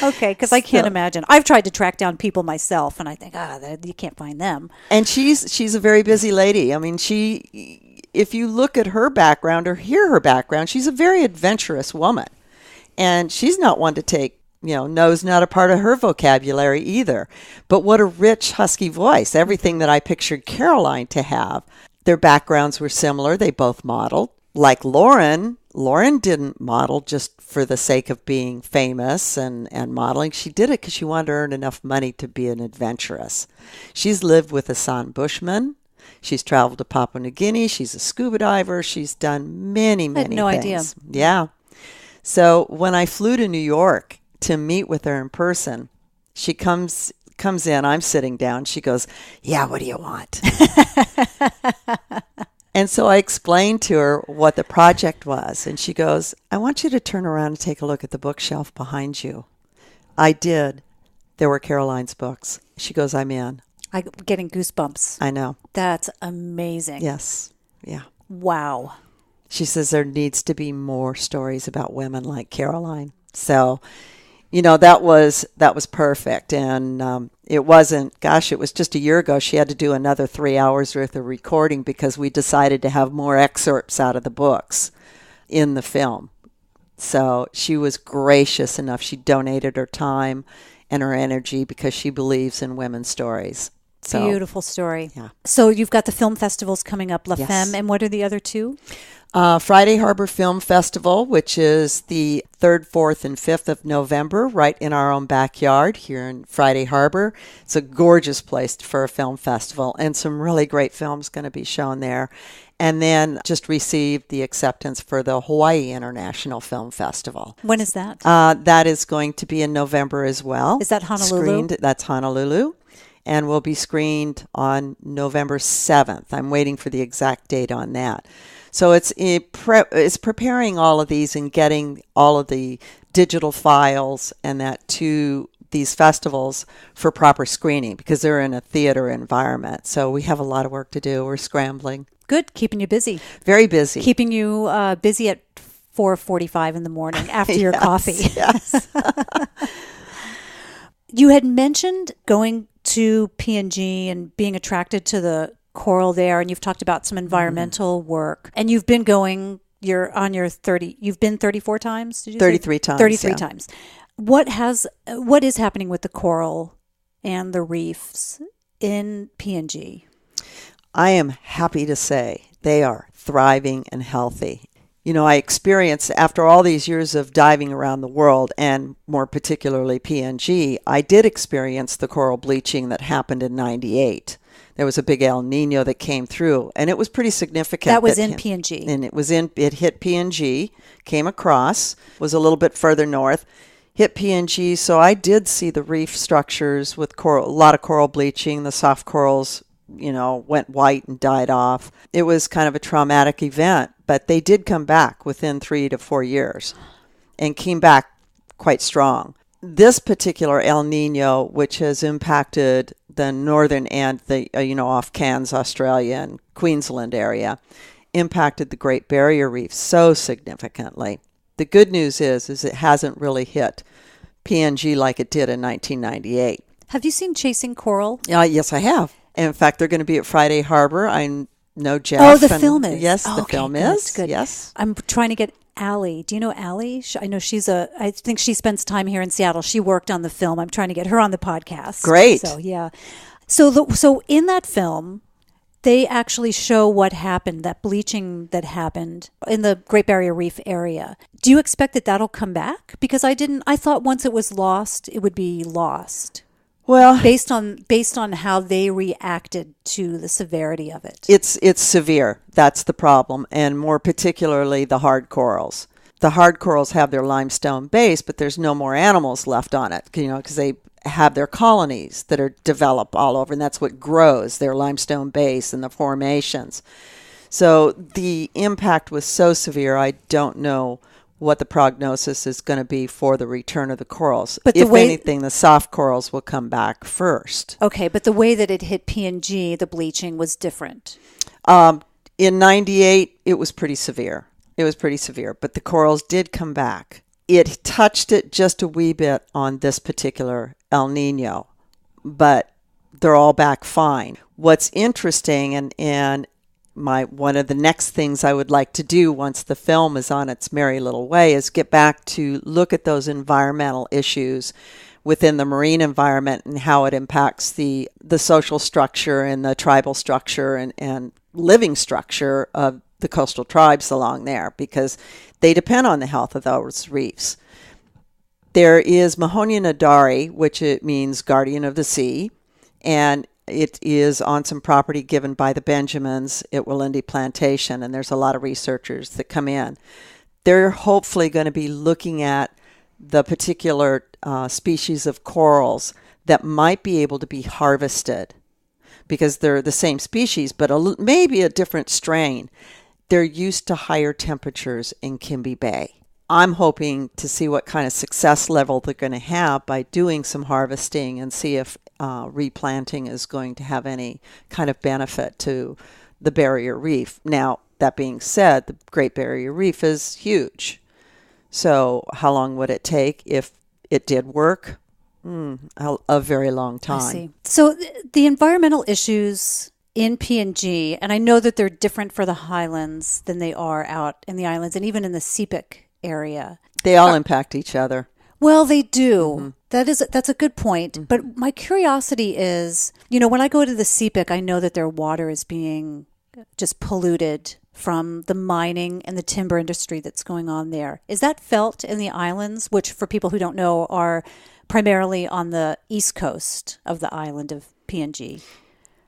Okay, because I can't imagine. I've tried to track down people myself, and I think, you can't find them. And she's a very busy lady. I mean, if you look at her background or hear her background, she's a very adventurous woman. And she's not one to take, no's not a part of her vocabulary either. But what a rich, husky voice. Everything that I pictured Caroline to have. Their backgrounds were similar. They both modeled. Like Lauren didn't model just for the sake of being famous and modeling. She did it because she wanted to earn enough money to be an adventurous. She's lived with Hassan Bushman. She's traveled to Papua New Guinea. She's a scuba diver. She's done many, many things. I had no idea. Yeah. So when I flew to New York to meet with her in person, she comes in. I'm sitting down. She goes, yeah, what do you want? And so I explained to her what the project was. And she goes, I want you to turn around and take a look at the bookshelf behind you. I did. There were Caroline's books. She goes, I'm in. I'm getting goosebumps. I know. That's amazing. Yes. Yeah. Wow. She says there needs to be more stories about women like Caroline. So, that was perfect. And it wasn't, it was just a year ago. She had to do another 3 hours worth of recording because we decided to have more excerpts out of the books in the film. So she was gracious enough. She donated her time and her energy because she believes in women's stories. So, beautiful story. Yeah. So you've got the film festivals coming up, La Yes. Femme, and what are the other two? Friday Harbor Film Festival, which is the 3rd, 4th, and 5th of November, right in our own backyard here in Friday Harbor. It's a gorgeous place for a film festival, and some really great films going to be shown there. And then just received the acceptance for the Hawaii International Film Festival. When is that? That is going to be in November as well. Is that Honolulu? That's Honolulu. And will be screened on November 7th. I'm waiting for the exact date on that. So it's preparing all of these and getting all of the digital files and that to these festivals for proper screening because they're in a theater environment. So we have a lot of work to do. We're scrambling. Good. Keeping you busy. Very busy. Keeping you busy at 4:45 in the morning after your coffee. Yes. You had mentioned going to PNG and being attracted to the coral there, and you've talked about some environmental work, and you've been going, you've been 34 times? Did you 33 say? times. 33 yeah. times. What is happening with the coral and the reefs in PNG? I am happy to say they are thriving and healthy. I experienced, after all these years of diving around the world, and more particularly PNG, I did experience the coral bleaching that happened in 98. There was a big El Nino that came through, and it was pretty significant. That was in PNG. And it hit PNG, came across, was a little bit further north. hit PNG. So I did see the reef structures with coral, a lot of coral bleaching. The soft corals, went white and died off. It was kind of a traumatic event, but they did come back within 3 to 4 years and came back quite strong. This particular El Nino, which has impacted the northern end, off Cairns, Australia, and Queensland area, impacted the Great Barrier Reef so significantly. The good news is it hasn't really hit PNG like it did in 1998. Have you seen Chasing Coral? Yes, I have. And in fact, they're going to be at Friday Harbor. I know Jeff. Oh, the film is. Yes, the film is. Is. Good. Yes. I'm trying to get Allie. Do you know Allie? I know I think she spends time here in Seattle. She worked on the film. I'm trying to get her on the podcast. Great. So, yeah. So in that film, they actually show what happened, that bleaching that happened in the Great Barrier Reef area. Do you expect that that'll come back? Because I thought once it was lost, it would be lost. Well, based on how they reacted to the severity of it. It's severe. That's the problem, and more particularly the hard corals. The hard corals have their limestone base, but there's no more animals left on it, because they have their colonies that are developed all over, and that's what grows, their limestone base and the formations. So the impact was so severe, I don't know what the prognosis is going to be for the return of the corals. But if anything, the soft corals will come back first. Okay, but the way that it hit PNG, the bleaching, was different. In 98, it was pretty severe. But the corals did come back. It touched it just a wee bit on this particular El Nino, but they're all back fine. What's interesting, and one of the next things I would like to do once the film is on its merry little way is get back to look at those environmental issues within the marine environment and how it impacts the social structure and the tribal structure and living structure of the coastal tribes along there, because they depend on the health of those reefs. There is Mahonia Nadari, which it means guardian of the sea, and it is on some property given by the Benjamins at Willindi Plantation, and there's a lot of researchers that come in. They're hopefully going to be looking at the particular species of corals that might be able to be harvested, because they're the same species, but maybe a different strain. They're used to higher temperatures in Kimby Bay. I'm hoping to see what kind of success level they're going to have by doing some harvesting and see if replanting is going to have any kind of benefit to the barrier reef. Now, that being said, the Great Barrier Reef is huge. So how long would it take if it did work? A very long time. I see. So the environmental issues in PNG, and I know that they're different for the highlands than they are out in the islands and even in the Sepik area. They all impact each other. Well, they do. Mm-hmm. That's a good point. Mm-hmm. But my curiosity is, when I go to the Sepik, I know that their water is being just polluted from the mining and the timber industry that's going on there. Is that felt in the islands, which for people who don't know are primarily on the east coast of the island of PNG?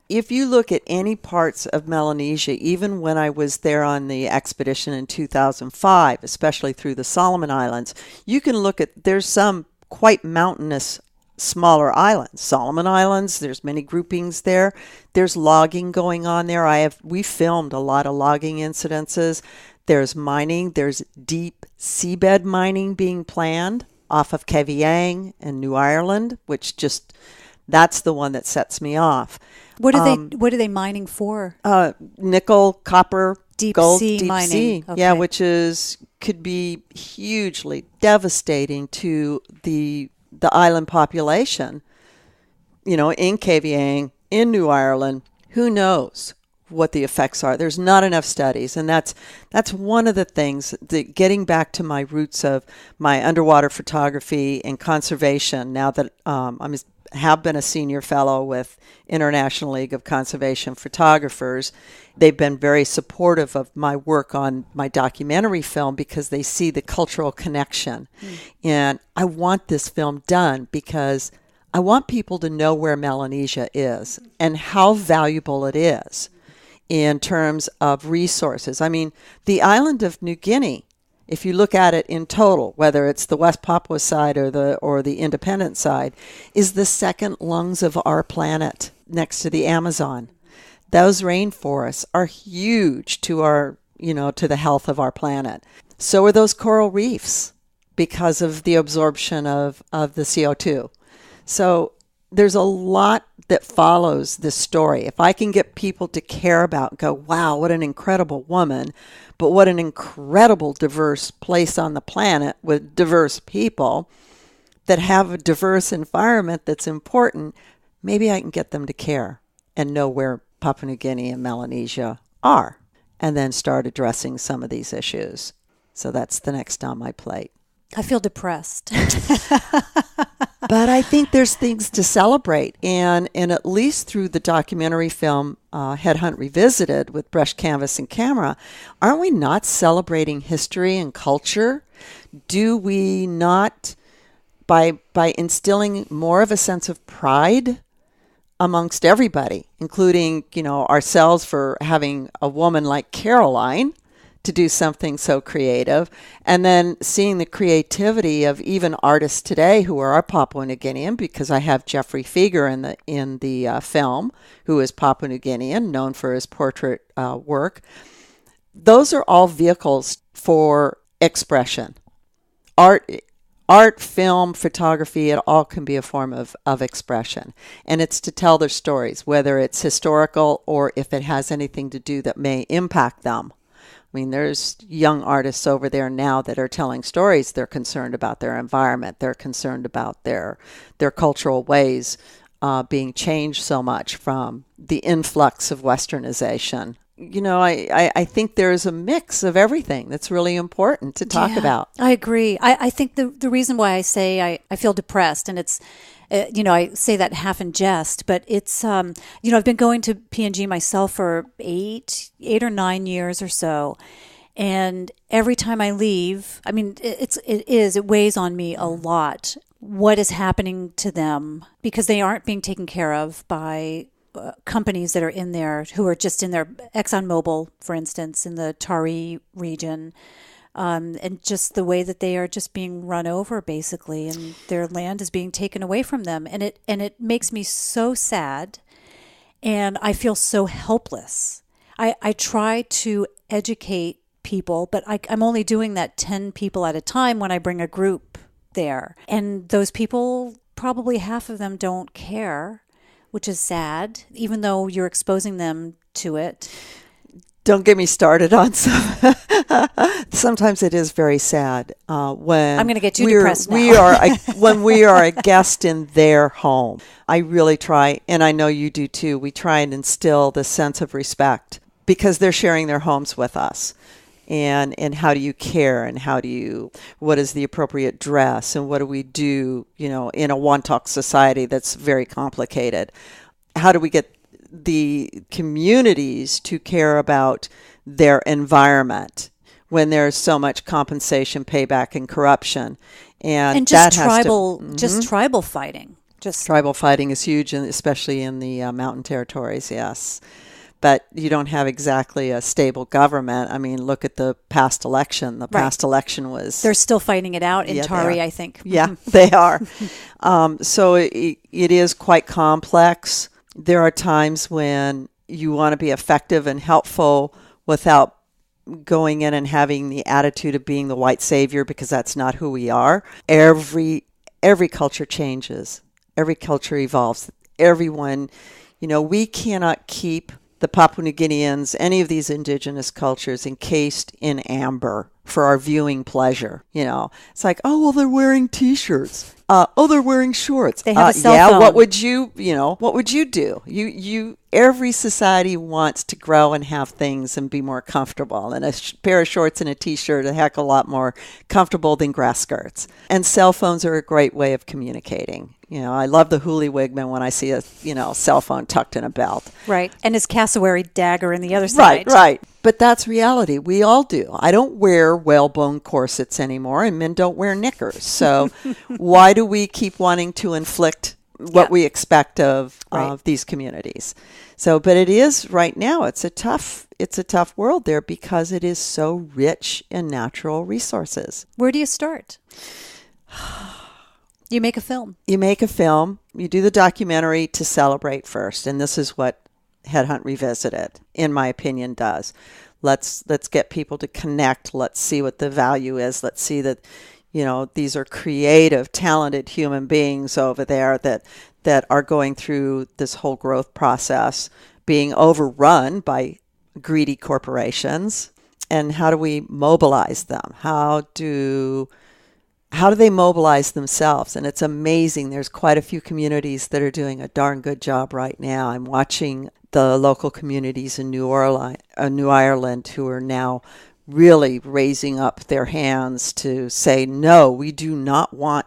If you look at any parts of Melanesia, even when I was there on the expedition in 2005, especially through the Solomon Islands, you can look at, there's some quite mountainous smaller islands. Solomon Islands, there's many groupings there. There's logging going on there. We filmed a lot of logging incidences. There's mining. There's deep seabed mining being planned off of Keviang and New Ireland, which that's the one that sets me off. What are they mining for? Nickel, copper, gold, deep mining. Sea. Okay. Yeah, which could be hugely devastating to the island population. In Keviang, in New Ireland, who knows what the effects are? There's not enough studies, and that's one of the things that, getting back to my roots of my underwater photography and conservation. Now that have been a senior fellow with International League of Conservation Photographers. They've been very supportive of my work on my documentary film because they see the cultural connection. And I want this film done because I want people to know where Melanesia is and how valuable it is in terms of resources. I mean, the island of New Guinea if you look at it in total, whether it's the West Papua side or the independent side, is the second lungs of our planet next to the Amazon. Those rainforests are huge to our, to the health of our planet. So are those coral reefs because of the absorption of the CO2. So there's a lot that follows this story. If I can get people to care about, go, wow, what an incredible woman, but what an incredible diverse place on the planet with diverse people that have a diverse environment that's important, maybe I can get them to care and know where Papua New Guinea and Melanesia are, and then start addressing some of these issues. So that's the next on my plate. I feel depressed. But I think there's things to celebrate. And at least through the documentary film Headhunt Revisited with Brush Canvas and Camera, aren't we not celebrating history and culture? Do we not, by instilling more of a sense of pride amongst everybody, including, ourselves for having a woman like Caroline to do something so creative, and then seeing the creativity of even artists today who are Papua New Guinean, because I have Jeffrey Feger in the film, who is Papua New Guinean, known for his portrait work. Those are all vehicles for expression. Art, film, photography, it all can be a form of expression. And it's to tell their stories, whether it's historical or if it has anything to do that may impact them. I mean, there's young artists over there now that are telling stories. They're concerned about their environment. They're concerned about their cultural ways being changed so much from the influx of westernization. I think there's a mix of everything that's really important to talk about. I agree. I think the reason why I say I feel depressed, and it's, I say that half in jest, but it's, I've been going to PNG myself for 8 or 9 years or so. And every time I leave, I mean, it weighs on me a lot what is happening to them, because they aren't being taken care of by companies that are in there, who are just in there. ExxonMobil, for instance, in the Tari region, and just the way that they are just being run over, basically, and their land is being taken away from them, and it makes me so sad, and I feel so helpless. I try to educate people, but I'm only doing that 10 people at a time when I bring a group there, and those people, probably half of them don't care, which is sad, even though you're exposing them to it. Don't get me started on some. Sometimes it is very sad when I'm going to get you depressed now. When we are a guest in their home. I really try, and I know you do too. We try and instill this sense of respect because they're sharing their homes with us. And how do you care, and what is the appropriate dress, and what do we do, in a Wantok society that's very complicated? How do we get the communities to care about their environment when there's so much compensation, payback, and corruption? And just tribal fighting. Tribal fighting is huge, and especially in the mountain territories, yes. But you don't have exactly a stable government. I mean, look at the past election. The past election was... They're still fighting it out in Tari, I think. Yeah, they are. So it is quite complex. There are times when you want to be effective and helpful without going in and having the attitude of being the white savior, because that's not who we are. Every culture changes. Every culture evolves. Everyone, we cannot keep the Papua New Guineans, any of these indigenous cultures, encased in amber for our viewing pleasure. It's like, oh, well, they're wearing T-shirts. They're wearing shorts. They have a cell phone. What would you do? Every society wants to grow and have things and be more comfortable. And a pair of shorts and a T-shirt are a heck of a lot more comfortable than grass skirts. And cell phones are a great way of communicating. I love the Huli Wigman when I see a, cell phone tucked in a belt. Right. And his cassowary dagger in the other side. Right. But that's reality. We all do. I don't wear whalebone corsets anymore, and men don't wear knickers. So why do we keep wanting to inflict what we expect of these communities. So, but it is right now, it's a tough world there because it is so rich in natural resources. Where do you start? You make a film. You do the documentary to celebrate first. And this is what Headhunt Revisited, in my opinion, does. Let's get people to connect. Let's see what the value is. Let's see that, these are creative, talented human beings over there that are going through this whole growth process, being overrun by greedy corporations. And how do we mobilize them? How do they mobilize themselves? And it's amazing. There's quite a few communities that are doing a darn good job right now. I'm watching the local communities in New Ireland who are now really raising up their hands to say, no, we do not want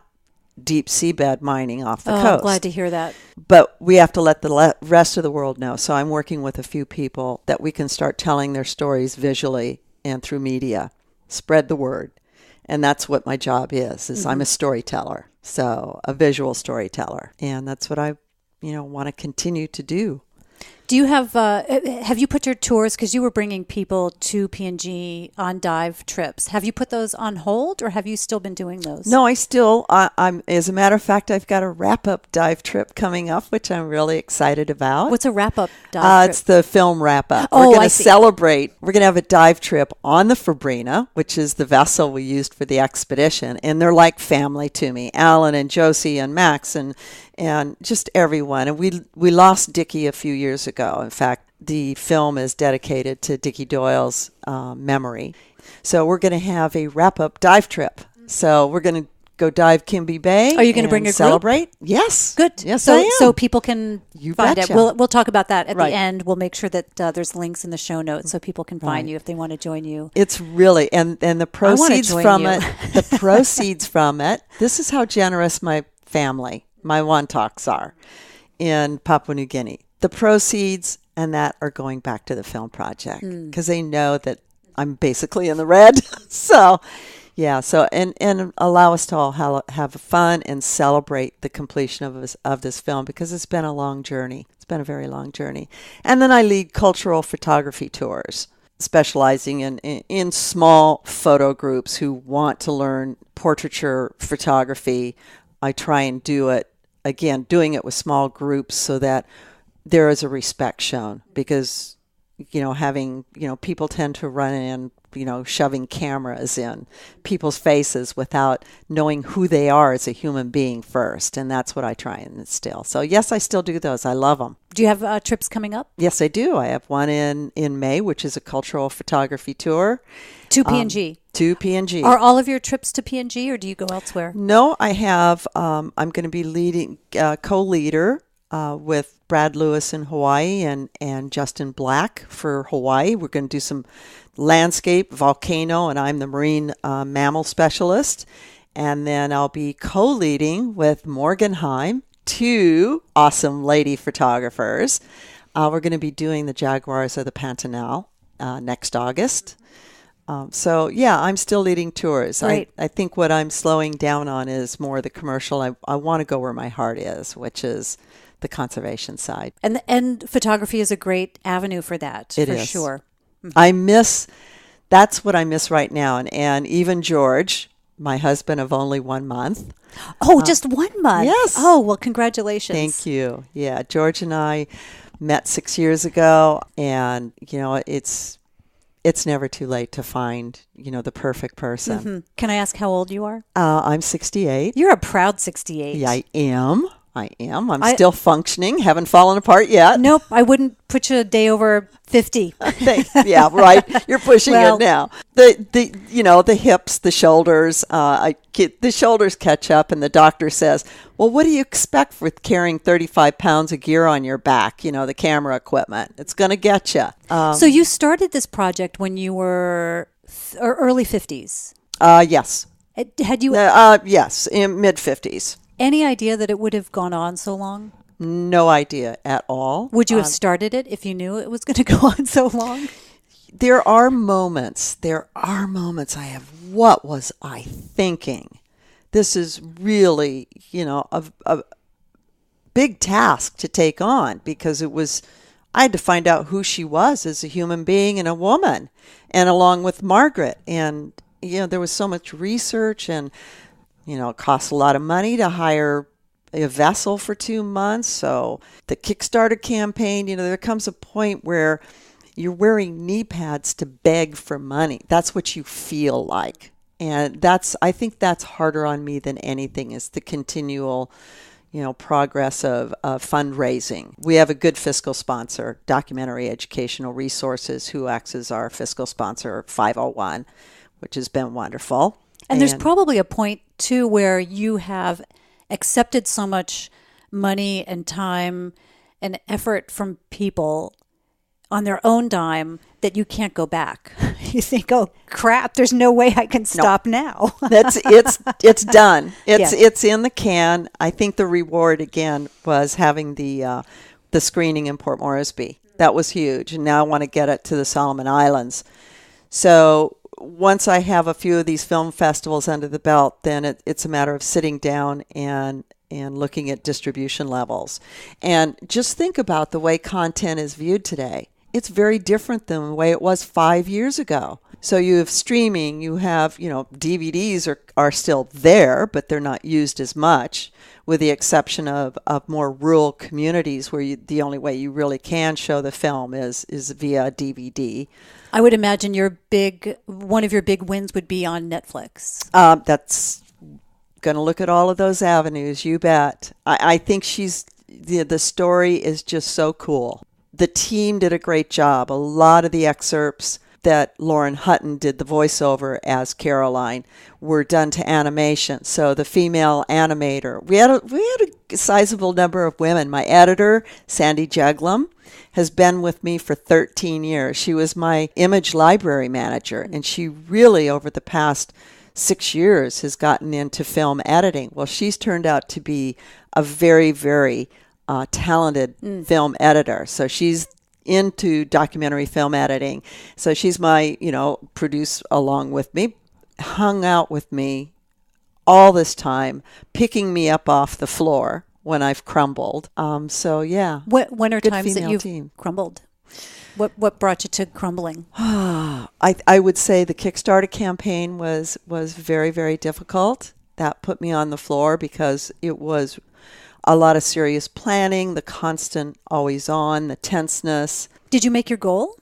deep seabed mining off the coast. I'm glad to hear that. But we have to let the rest of the world know. So I'm working with a few people that we can start telling their stories visually and through media. Spread the word. And that's what my job is I'm a storyteller. So a visual storyteller. And that's what I, want to continue to do. Do you have you put your tours, because you were bringing people to PNG on dive trips, have you put those on hold or have you still been doing those? No, I'm, as a matter of fact, I've got a wrap-up dive trip coming up, which I'm really excited about. What's a wrap-up dive trip? It's the film wrap-up. Oh, we're going to celebrate. We're going to have a dive trip on the Fabrina, which is the vessel we used for the expedition. And they're like family to me, Alan and Josie and Max and just everyone. And we lost Dickie a few years ago. In fact, the film is dedicated to Dickie Doyle's memory. So we're going to have a wrap-up dive trip. So we're going to go dive Kimby Bay. Are you going to bring a celebrate? Group? Yes. Good. Yes, I am. So people can find betcha. it. We'll talk about that at the end. We'll make sure that there's links in the show notes so people can find you if they want to join you. It's really, and the proceeds from it, this is how generous my family, my Wantaks are in Papua New Guinea. The proceeds and that are going back to the film project because they know that I'm basically in the red. So, yeah. So, and allow us to all have fun and celebrate the completion of this film because it's been a long journey. It's been a very long journey. And then I lead cultural photography tours, specializing in small photo groups who want to learn portraiture photography. I try and do it, again, doing it with small groups so that there is a respect shown because, having, people tend to run in, shoving cameras in people's faces without knowing who they are as a human being first. And that's what I try and instill. So, yes, I still do those. I love them. Do you have trips coming up? Yes, I do. I have one in May, which is a cultural photography tour. To PNG? To PNG. Are all of your trips to PNG or do you go elsewhere? No, I have. I'm going to be leading, co-leader with Brad Lewis in Hawaii and Justin Black for Hawaii. We're going to do some landscape, volcano, and I'm the marine mammal specialist. And then I'll be co-leading with Morgan Heim, two awesome lady photographers. We're going to be doing the Jaguars of the Pantanal next August. So, yeah, I'm still leading tours. Right. I think what I'm slowing down on is more the commercial. I want to go where my heart is, which is the conservation side. And photography is a great avenue for that, it for is. Sure. Mm-hmm. That's what I miss right now. And even George, my husband of only 1 month. Oh, just 1 month? Yes. Oh, well, congratulations. Thank you. Yeah, George and I met 6 years ago, and, it's never too late to find, the perfect person. Mm-hmm. Can I ask how old you are? I'm 68. You're a proud 68. Yeah, I am. I'm still funcking. Haven't fallen apart yet. Nope. I wouldn't put you a day over 50. Yeah, right. You're pushing it now. The hips, the shoulders, the shoulders catch up, and the doctor says, well, what do you expect with carrying 35 pounds of gear on your back? The camera equipment. It's going to get you. So you started this project when you were early 50s? Yes. Had you? Yes, in mid-50s. Any idea that it would have gone on so long? No idea at all. Would you have started it if you knew it was going to go on so long? There are moments I have, what was I thinking? This is really, big task to take on because I had to find out who she was as a human being and a woman, and along with Margaret. And, there was so much research, and, it costs a lot of money to hire a vessel for 2 months. So the Kickstarter campaign, there comes a point where you're wearing knee pads to beg for money. That's what you feel like. And I think that's harder on me than anything, is the continual, progress of fundraising. We have a good fiscal sponsor, Documentary Educational Resources, who acts as our fiscal sponsor, 501, which has been wonderful. And there's probably a point, too, where you have accepted so much money and time and effort from people on their own dime that you can't go back. You think, oh crap, there's no way I can stop now. It's done. It's in the can. I think the reward again was having the screening in Port Moresby. That was huge, and now I want to get it to the Solomon Islands. So once I have a few of these film festivals under the belt, then it's a matter of sitting down and looking at distribution levels. And just think about the way content is viewed today. It's very different than the way it was 5 years ago. So you have streaming, you have, DVDs are still there, but they're not used as much, with the exception of more rural communities where the only way you really can show the film is via DVD. I would imagine one of your big wins would be on Netflix. That's going to look at all of those avenues, you bet. I think the story is just so cool. The team did a great job. A lot of the excerpts that Lauren Hutton did the voiceover as Caroline were done to animation. So the female animator, we had a sizable number of women. My editor, Sandy Jeglum, has been with me for 13 years. She was my image library manager, and she really, over the past 6 years, has gotten into film editing. Well, she's turned out to be a very, very talented film editor. So she's into documentary film editing. So she's my, produce along with me, hung out with me all this time, picking me up off the floor when I've crumbled. So yeah. When are times that you've crumbled? What brought you to crumbling? I would say the Kickstarter campaign was very, very difficult. That put me on the floor because it was a lot of serious planning, the constant always on, the tenseness. Did you make your goal?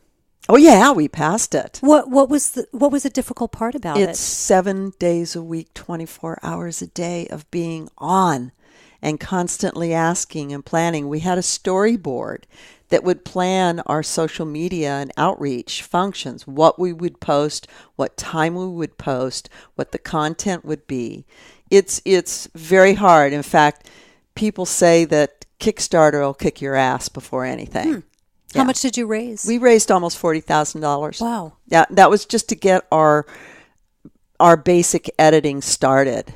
Oh yeah, we passed it. What was the difficult part about it? It's 7 days a week, 24 hours a day of being on and constantly asking and planning. We had a storyboard that would plan our social media and outreach functions, what we would post, what time we would post, what the content would be. It's very hard. In fact, people say that Kickstarter will kick your ass before anything. Yeah. How much did you raise? We raised almost $40,000. Wow. Yeah, that was just to get our basic editing started.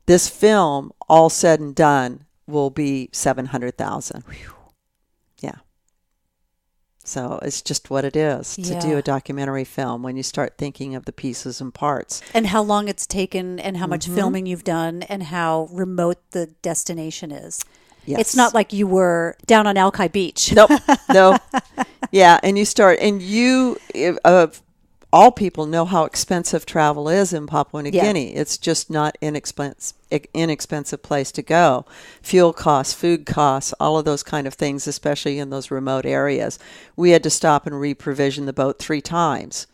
This film, all said and done, will be $700,000. Yeah. So it's just what it is to do a documentary film when you start thinking of the pieces and parts. And how long it's taken and how much filming you've done and how remote the destination is. Yes. It's not like you were down on Alki Beach. Nope. No. Yeah. And all people know how expensive travel is in Papua New Guinea. It's just not inexpensive place to go. Fuel costs, food costs, all of those kind of things, especially in those remote areas. We had to stop and re-provision the boat 3 times,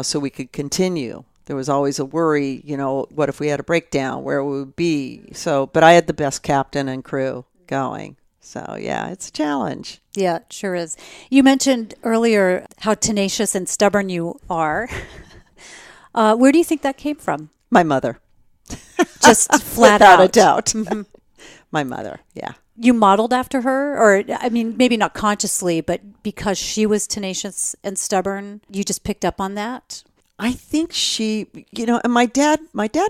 so we could continue. There was always a worry, what if we had a breakdown, where we would be? But I had the best captain and crew going. So, yeah, it's a challenge. Yeah, it sure is. You mentioned earlier how tenacious and stubborn you are. Where do you think that came from? My mother. Just flat Without out. a doubt. Mm-hmm. My mother, yeah. You modeled after her? Or, maybe not consciously, but because she was tenacious and stubborn, you just picked up on that? I think she, and my dad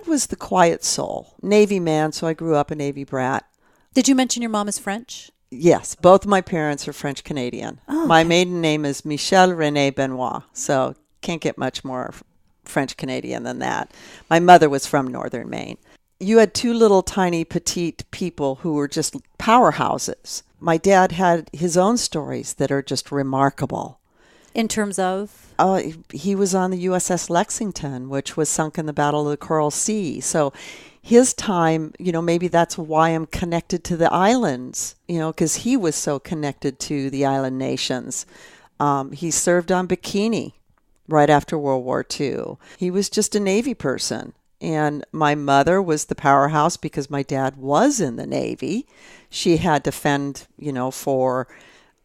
was the quiet soul. Navy man, so I grew up a Navy brat. Did you mention your mom is French? Yes, both of my parents are French Canadian. Oh, okay. My maiden name is Michele René Benoit, so can't get much more French Canadian than that. My mother was from northern Maine. you had two little tiny petite people who were just powerhouses. My dad had his own stories that are just remarkable. In terms of? He was on the USS Lexington, which was sunk in the Battle of the Coral Sea. So his time, maybe that's why I'm connected to the islands, because he was so connected to the island nations. He served on Bikini right after World War II. He was just a Navy person. And my mother was the powerhouse because my dad was in the Navy. She had to fend, for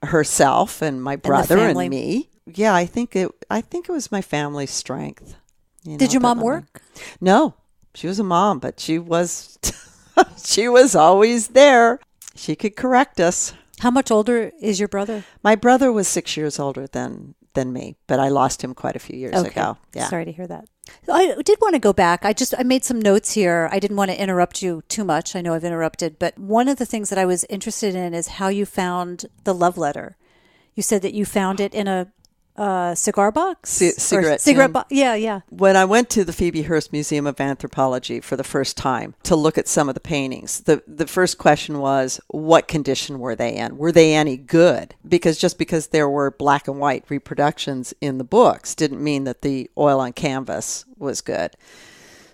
herself and my brother and me. Yeah, I think it was my family's strength. Did your mom work? No, she was a mom, but she was she was always there. She could correct us. How much older is your brother? My brother was 6 years older than me, but I lost him quite a few years ago. Yeah. Sorry to hear that. I did want to go back. I made some notes here. I didn't want to interrupt you too much. I know I've interrupted, but one of the things that I was interested in is how you found the love letter. You said that you found it in a cigar box? Cigarette box. Yeah. When I went to the Phoebe Hearst Museum of Anthropology for the first time to look at some of the paintings, the first question was, what condition were they in? Were they any good? Because just because there were black and white reproductions in the books didn't mean that the oil on canvas was good.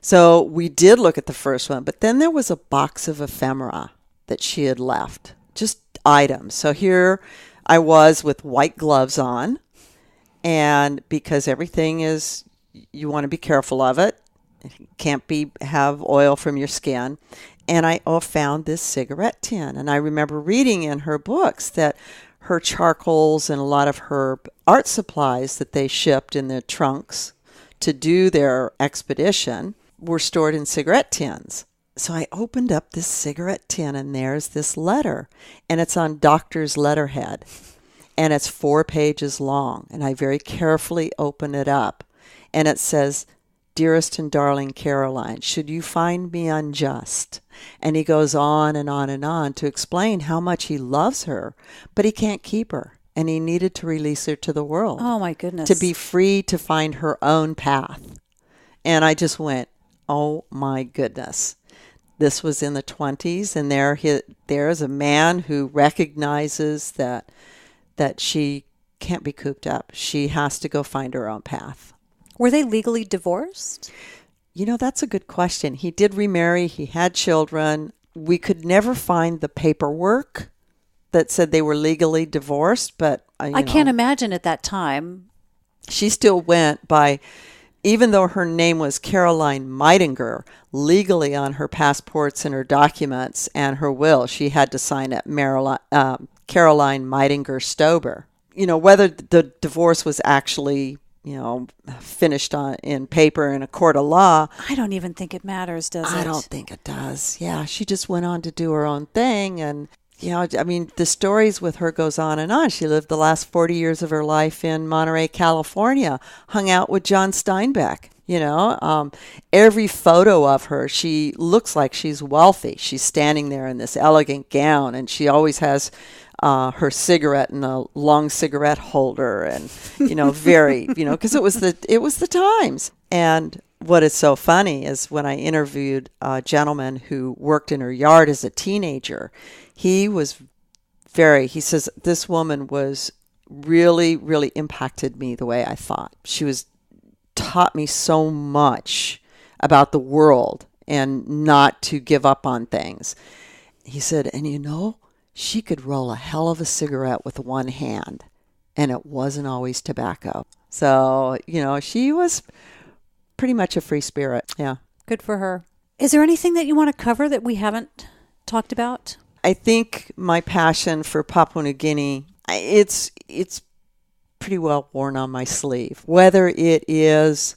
So we did look at the first one, but then there was a box of ephemera that she had left, just items. So here I was with white gloves on. And because everything is, you want to be careful of it. It can't have oil from your skin. And I found this cigarette tin. And I remember reading in her books that her charcoals and a lot of her art supplies that they shipped in the trunks to do their expedition were stored in cigarette tins. So I opened up this cigarette tin and there's this letter. And it's on doctor's letterhead. And it's 4 pages long. And I very carefully open it up. And it says, "Dearest and darling Caroline, should you find me unjust?" And he goes on and on and on to explain how much he loves her, but he can't keep her. And he needed to release her to the world. Oh, my goodness. To be free to find her own path. And I just went, oh, my goodness. This was in the 1920s. And there's a man who recognizes that she can't be cooped up. She has to go find her own path. Were they legally divorced? That's a good question. He did remarry. He had children. We could never find the paperwork that said they were legally divorced, but I can't imagine at that time. She still went by, even though her name was Caroline Meidinger, legally on her passports and her documents and her will, she had to sign it Caroline Meidinger Stober. Whether the divorce was actually, finished in paper in a court of law. I don't even think it matters, does it? I don't think it does. Yeah, she just went on to do her own thing. And, the stories with her goes on and on. She lived the last 40 years of her life in Monterey, California, hung out with John Steinbeck. Every photo of her, she looks like she's wealthy. She's standing there in this elegant gown, and she always has her cigarette in a long cigarette holder, and very, because it was the times. And what is so funny is when I interviewed a gentleman who worked in her yard as a teenager, he says, this woman was really, really impacted me the way I thought. She taught me so much about the world and not to give up on things. He said, and she could roll a hell of a cigarette with one hand, and it wasn't always tobacco. So, she was pretty much a free spirit. Yeah. Good for her. Is there anything that you want to cover that we haven't talked about? I think my passion for Papua New Guinea, it's pretty well worn on my sleeve. Whether it is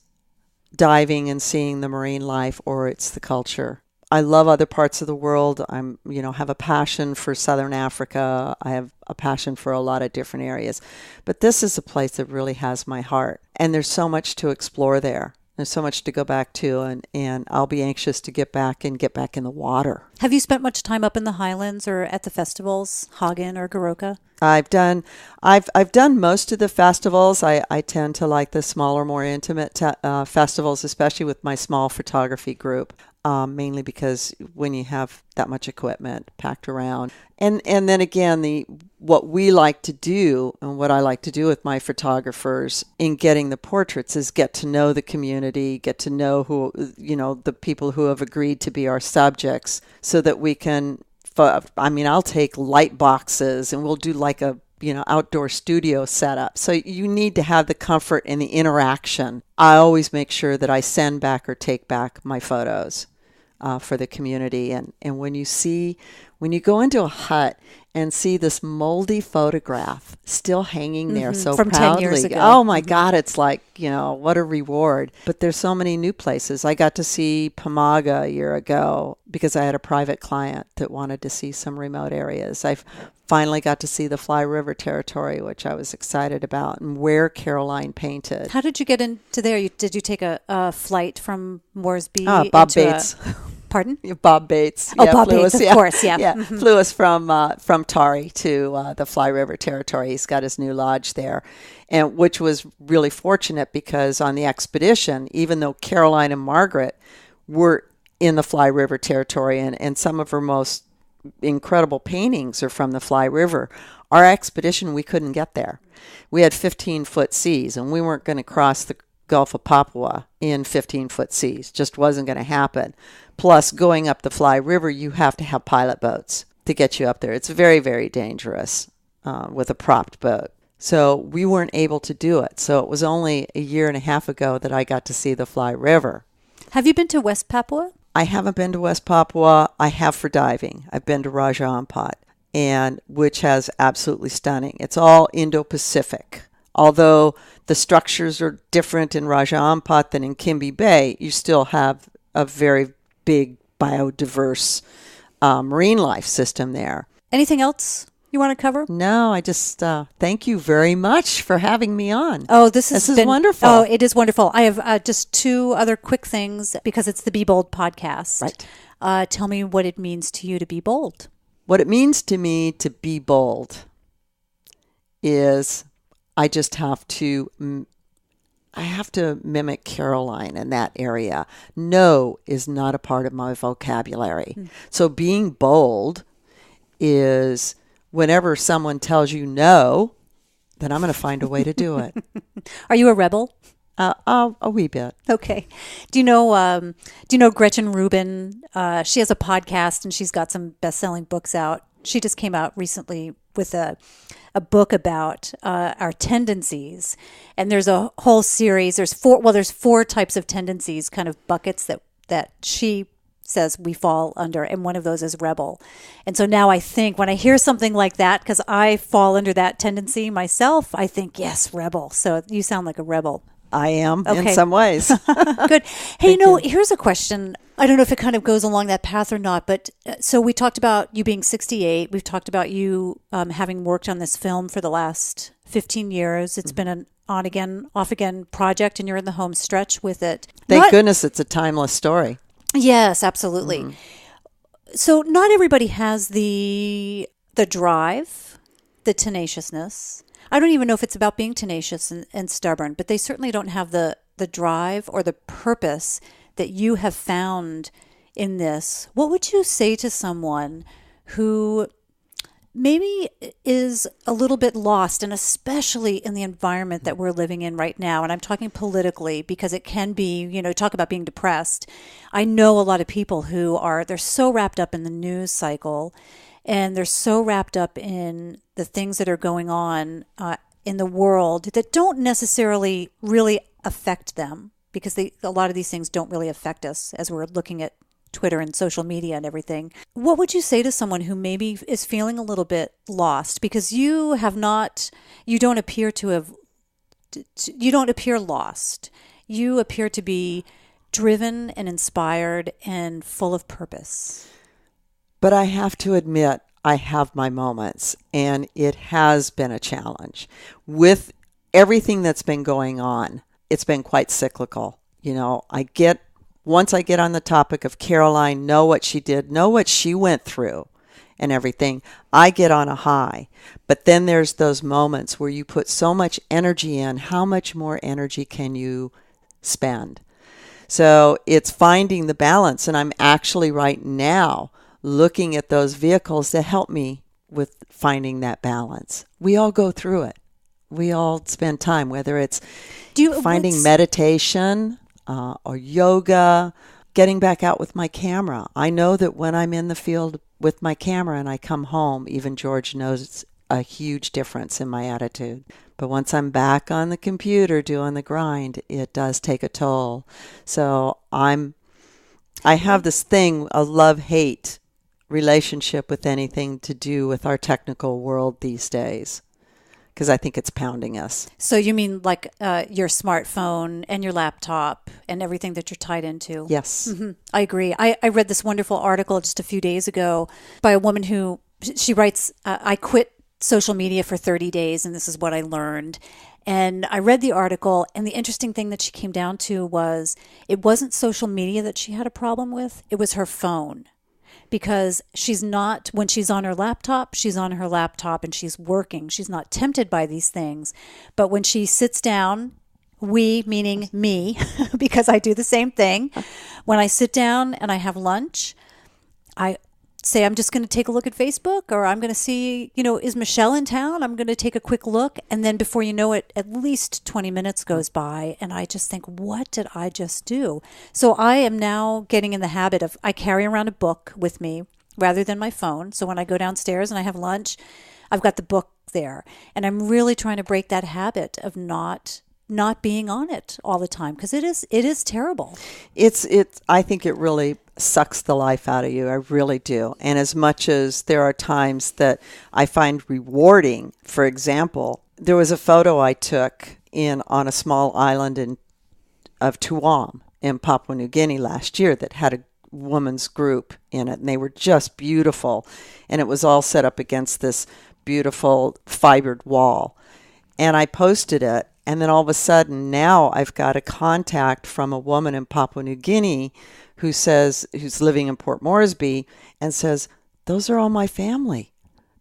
diving and seeing the marine life or it's the culture. I love other parts of the world. Have a passion for Southern Africa. I have a passion for a lot of different areas. But this is a place that really has my heart. And there's so much to explore there. There's so much to go back to, and I'll be anxious to get back in the water. Have you spent much time up in the Highlands or at the festivals, Hagen or Goroka? I've done most of the festivals. I tend to like the smaller, more intimate festivals, especially with my small photography group. mainly because when you have that much equipment packed around. And then again, what we like to do and what I like to do with my photographers in getting the portraits is get to know the community, get to know who, the people who have agreed to be our subjects so that we can, I'll take light boxes and we'll do like a outdoor studio setup. So you need to have the comfort and the interaction. I always make sure that I send back or take back my photos for the community. And when you go into a hut and see this moldy photograph still hanging there so from proudly. 10 years ago. Oh my God, it's like, what a reward. But there's so many new places. I got to see Pamaga a year ago because I had a private client that wanted to see some remote areas. I've finally got to see the Fly River territory, which I was excited about, and where Caroline painted. How did you get into there? Did you take a flight from Moresby? Bob Bates. Pardon? Bob Bates. Oh, Bob Bates, of course, yeah. Yeah, flew us from Tari to the Fly River territory. He's got his new lodge there, and which was really fortunate because on the expedition, even though Caroline and Margaret were in the Fly River territory and some of her most incredible paintings are from the Fly River, our expedition, we couldn't get there. We had 15-foot seas, and we weren't going to cross the Gulf of Papua in 15-foot seas. Just wasn't going to happen. Plus, going up the Fly River, you have to have pilot boats to get you up there. It's very, very dangerous with a propped boat. So we weren't able to do it. So it was only a year and a half ago that I got to see the Fly River. Have you been to West Papua? I haven't been to West Papua. I have for diving. I've been to Raja Ampat, and which has absolutely stunning. It's all Indo-Pacific. Although the structures are different in Raja Ampat than in Kimby Bay, you still have a very big biodiverse marine life system there. Anything else you want to cover? No, I just thank you very much for having me on. Oh, this is wonderful. Oh, it is wonderful. I have just two other quick things because it's the Be Bold podcast. Right. Tell me what it means to you to be bold. What it means to me to be bold is I just have to mimic Caroline in that area. No is not a part of my vocabulary. So being bold is whenever someone tells you no, then I'm going to find a way to do it. Are you a rebel? A wee bit. Okay. Do you know Gretchen Rubin? She has a podcast and she's got some best-selling books out. She just came out recently with a book about our tendencies, and there's a whole series. There's four types of tendencies, kind of buckets that she says we fall under, and one of those is rebel. And so now I think when I hear something like that, because I fall under that tendency myself, I think, yes, rebel. So you sound like a rebel. I am in some ways. Good. Hey, here's a question. I don't know if it kind of goes along that path or not, but so we talked about you being 68. We've talked about you having worked on this film for the last 15 years. It's been an on-again, off-again project, and you're in the home stretch with it. Thank goodness it's a timeless story. Yes, absolutely. Mm-hmm. So not everybody has the drive, the tenaciousness. I don't even know if it's about being tenacious and stubborn, but they certainly don't have the drive or the purpose that you have found in this. What would you say to someone who maybe is a little bit lost, and especially in the environment that we're living in right now? And I'm talking politically because it can be, talk about being depressed. I know a lot of people who they're so wrapped up in the news cycle, and they're so wrapped up in the things that are going on in the world that don't necessarily really affect them, because a lot of these things don't really affect us as we're looking at Twitter and social media and everything. What would you say to someone who maybe is feeling a little bit lost? Because you don't appear lost. You appear to be driven and inspired and full of purpose. But I have to admit, I have my moments, and it has been a challenge. With everything that's been going on, it's been quite cyclical. Once I get on the topic of Caroline, know what she did, know what she went through and everything, I get on a high. But then there's those moments where you put so much energy in, how much more energy can you spend? So it's finding the balance. And I'm actually right now looking at those vehicles to help me with finding that balance. We all go through it. We all spend time, whether it's finding meditation or yoga, getting back out with my camera. I know that when I'm in the field with my camera and I come home, even George knows it's a huge difference in my attitude. But once I'm back on the computer doing the grind, it does take a toll. So I have this thing, a love-hate relationship with anything to do with our technical world these days, because I think it's pounding us. So you mean like your smartphone and your laptop and everything that you're tied into? Yes. Mm-hmm. I agree. I read this wonderful article just a few days ago by a woman who, she writes, I quit social media for 30 days and this is what I learned. And I read the article, and the interesting thing that she came down to was it wasn't social media that she had a problem with, it was her phone. Because she's not, when she's on her laptop, she's on her laptop and she's working. She's not tempted by these things. But when she sits down, we, meaning me, because I do the same thing, when I sit down and I have lunch, I say I'm just going to take a look at Facebook, or I'm going to see, is Michele in town? I'm going to take a quick look. And then before you know it, at least 20 minutes goes by and I just think, what did I just do? So I am now getting in the habit of, I carry around a book with me rather than my phone. So when I go downstairs and I have lunch, I've got the book there. And I'm really trying to break that habit of not being on it all the time, because it is terrible. I think it really sucks the life out of you. I really do. And as much as there are times that I find rewarding, for example, there was a photo I took on a small island of Tuam in Papua New Guinea last year that had a woman's group in it, and they were just beautiful. And it was all set up against this beautiful fibered wall. And I posted it. And then all of a sudden, now I've got a contact from a woman in Papua New Guinea who's living in Port Moresby, and says, "Those are all my family.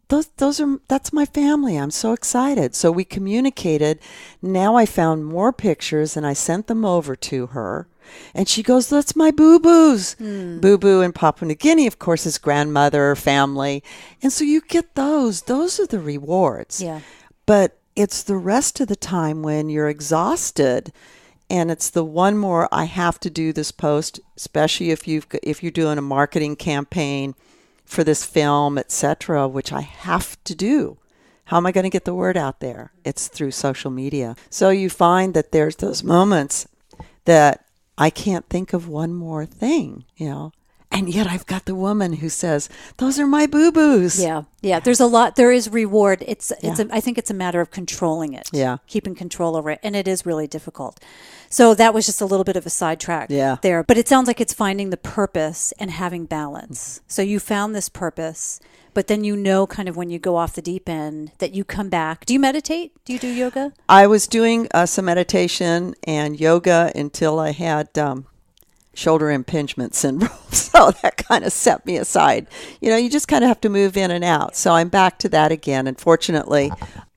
That's my family. I'm so excited." So we communicated. Now I found more pictures and I sent them over to her. And she goes, "That's my boo-boos." Boo-boo in Papua New Guinea, of course, is grandmother, family. And so you get those. Those are the rewards. Yeah. But it's the rest of the time when you're exhausted, and it's the one more, I have to do this post, especially if you're doing a marketing campaign for this film, etc., which I have to do. How am I going to get the word out there? It's through social media. So you find that there's those moments that I can't think of one more thing, And yet I've got the woman who says, "Those are my boo-boos." Yeah. There's a lot. There is reward. I think it's a matter of controlling it. Yeah. Keeping control over it. And it is really difficult. So that was just a little bit of a sidetrack there. But it sounds like it's finding the purpose and having balance. So you found this purpose, but then kind of when you go off the deep end that you come back. Do you meditate? Do you do yoga? I was doing some meditation and yoga until I had shoulder impingement syndrome. So that kind of set me aside. You just kind of have to move in and out. So I'm back to that again. And fortunately,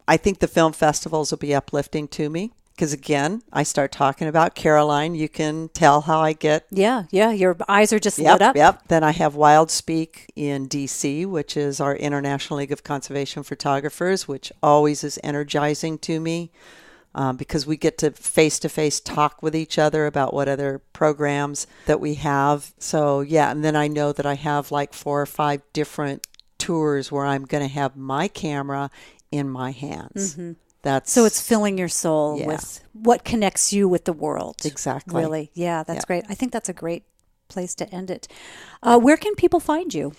I think the film festivals will be uplifting to me. Because again, I start talking about Caroline. You can tell how I get. Yeah. Your eyes are just lit up. Yep. Then I have Wild Speak in DC, which is our International League of Conservation Photographers, which always is energizing to me. Because we get to face-to-face talk with each other about what other programs that we have. So, and then I know that I have like 4 or 5 different tours where I'm going to have my camera in my hands. Mm-hmm. So it's filling your soul with what connects you with the world. Exactly. Really. Yeah, that's great. I think that's a great place to end it. Where can people find you?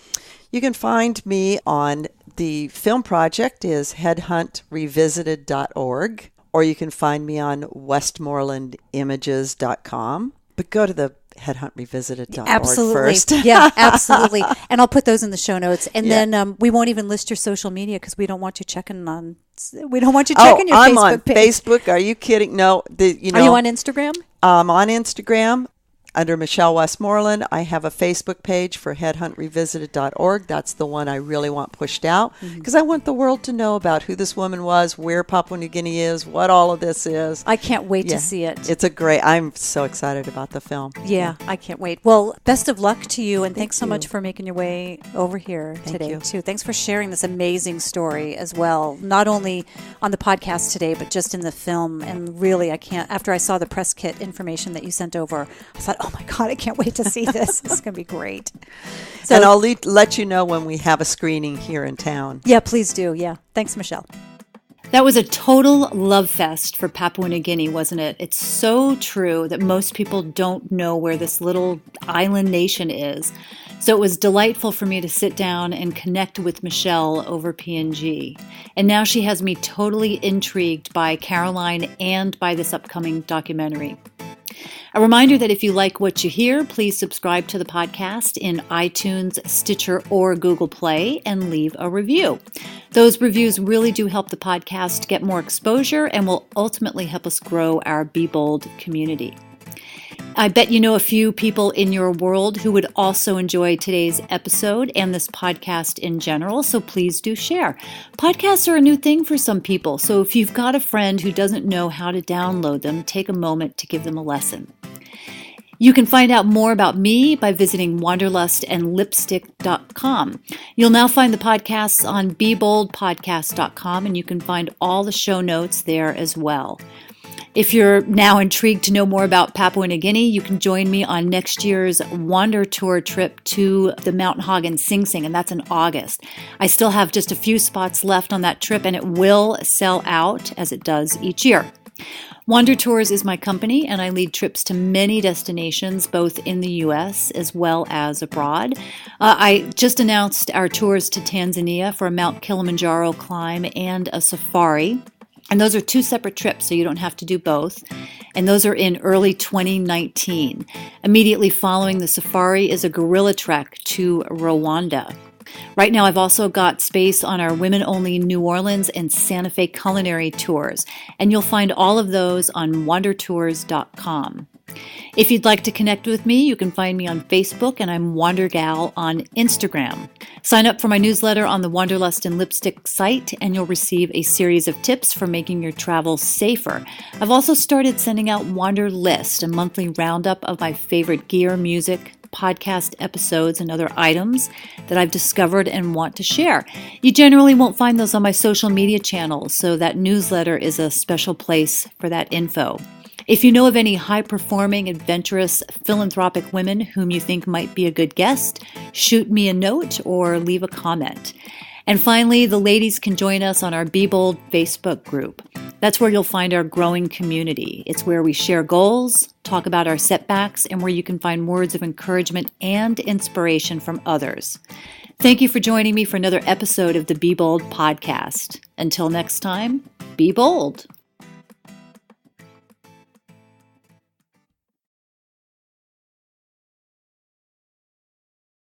You can find me on the film project is headhuntrevisited.org. Or you can find me on westmorlandimages.com. But go to the headhuntrevisited.org first. Yeah, absolutely. And I'll put those in the show notes. And then we won't even list your social media because we don't want you checking your I'm Facebook on page. Facebook. Are you kidding? No. Are you on Instagram? I'm on Instagram. Under Michele Westmorland, I have a Facebook page for headhuntrevisited.org. That's the one I really want pushed out because I want the world to know about who this woman was, where Papua New Guinea is, what all of this is. I can't wait to see it. I'm so excited about the film. Yeah, I can't wait. Well, best of luck to you, and thanks so much for making your way over here today, too. Thanks for sharing this amazing story as well, not only on the podcast today, but just in the film. And really, after I saw the press kit information that you sent over, I thought, oh my God, I can't wait to see this. This is going to be great. So, and I'll let you know when we have a screening here in town. Yeah, please do. Yeah. Thanks, Michele. That was a total love fest for Papua New Guinea, wasn't it? It's so true that most people don't know where this little island nation is. So it was delightful for me to sit down and connect with Michele over PNG. And now she has me totally intrigued by Caroline and by this upcoming documentary. A reminder that if you like what you hear, please subscribe to the podcast in iTunes, Stitcher, or Google Play and leave a review. Those reviews really do help the podcast get more exposure and will ultimately help us grow our Be Bold community. I bet you know a few people in your world who would also enjoy today's episode and this podcast in general, so please do share. Podcasts are a new thing for some people, so if you've got a friend who doesn't know how to download them, take a moment to give them a lesson. You can find out more about me by visiting wanderlustandlipstick.com. You'll now find the podcasts on BeBoldPodcast.com, and you can find all the show notes there as well. If you're now intrigued to know more about Papua New Guinea, you can join me on next year's Wander Tour trip to the Mount Hagen Sing Sing, and that's in August. I still have just a few spots left on that trip, and it will sell out as it does each year. Wander Tours is my company, and I lead trips to many destinations, both in the U.S. as well as abroad. I just announced our tours to Tanzania for a Mount Kilimanjaro climb and a safari. And those are two separate trips, so you don't have to do both. And those are in early 2019. Immediately following the safari is a gorilla trek to Rwanda. Right now, I've also got space on our women-only New Orleans and Santa Fe culinary tours, and you'll find all of those on wandertours.com. If you'd like to connect with me, you can find me on Facebook, and I'm WanderGal on Instagram. Sign up for my newsletter on the Wanderlust and Lipstick site, and you'll receive a series of tips for making your travels safer. I've also started sending out Wander List, a monthly roundup of my favorite gear, music, podcast episodes, and other items that I've discovered and want to share. You generally won't find those on my social media channels, so that newsletter is a special place for that info. If you know of any high-performing, adventurous, philanthropic women whom you think might be a good guest, shoot me a note or leave a comment. And finally, the ladies can join us on our Be Bold Facebook group. That's where you'll find our growing community. It's where we share goals, talk about our setbacks, and where you can find words of encouragement and inspiration from others. Thank you for joining me for another episode of the Be Bold podcast. Until next time, be bold.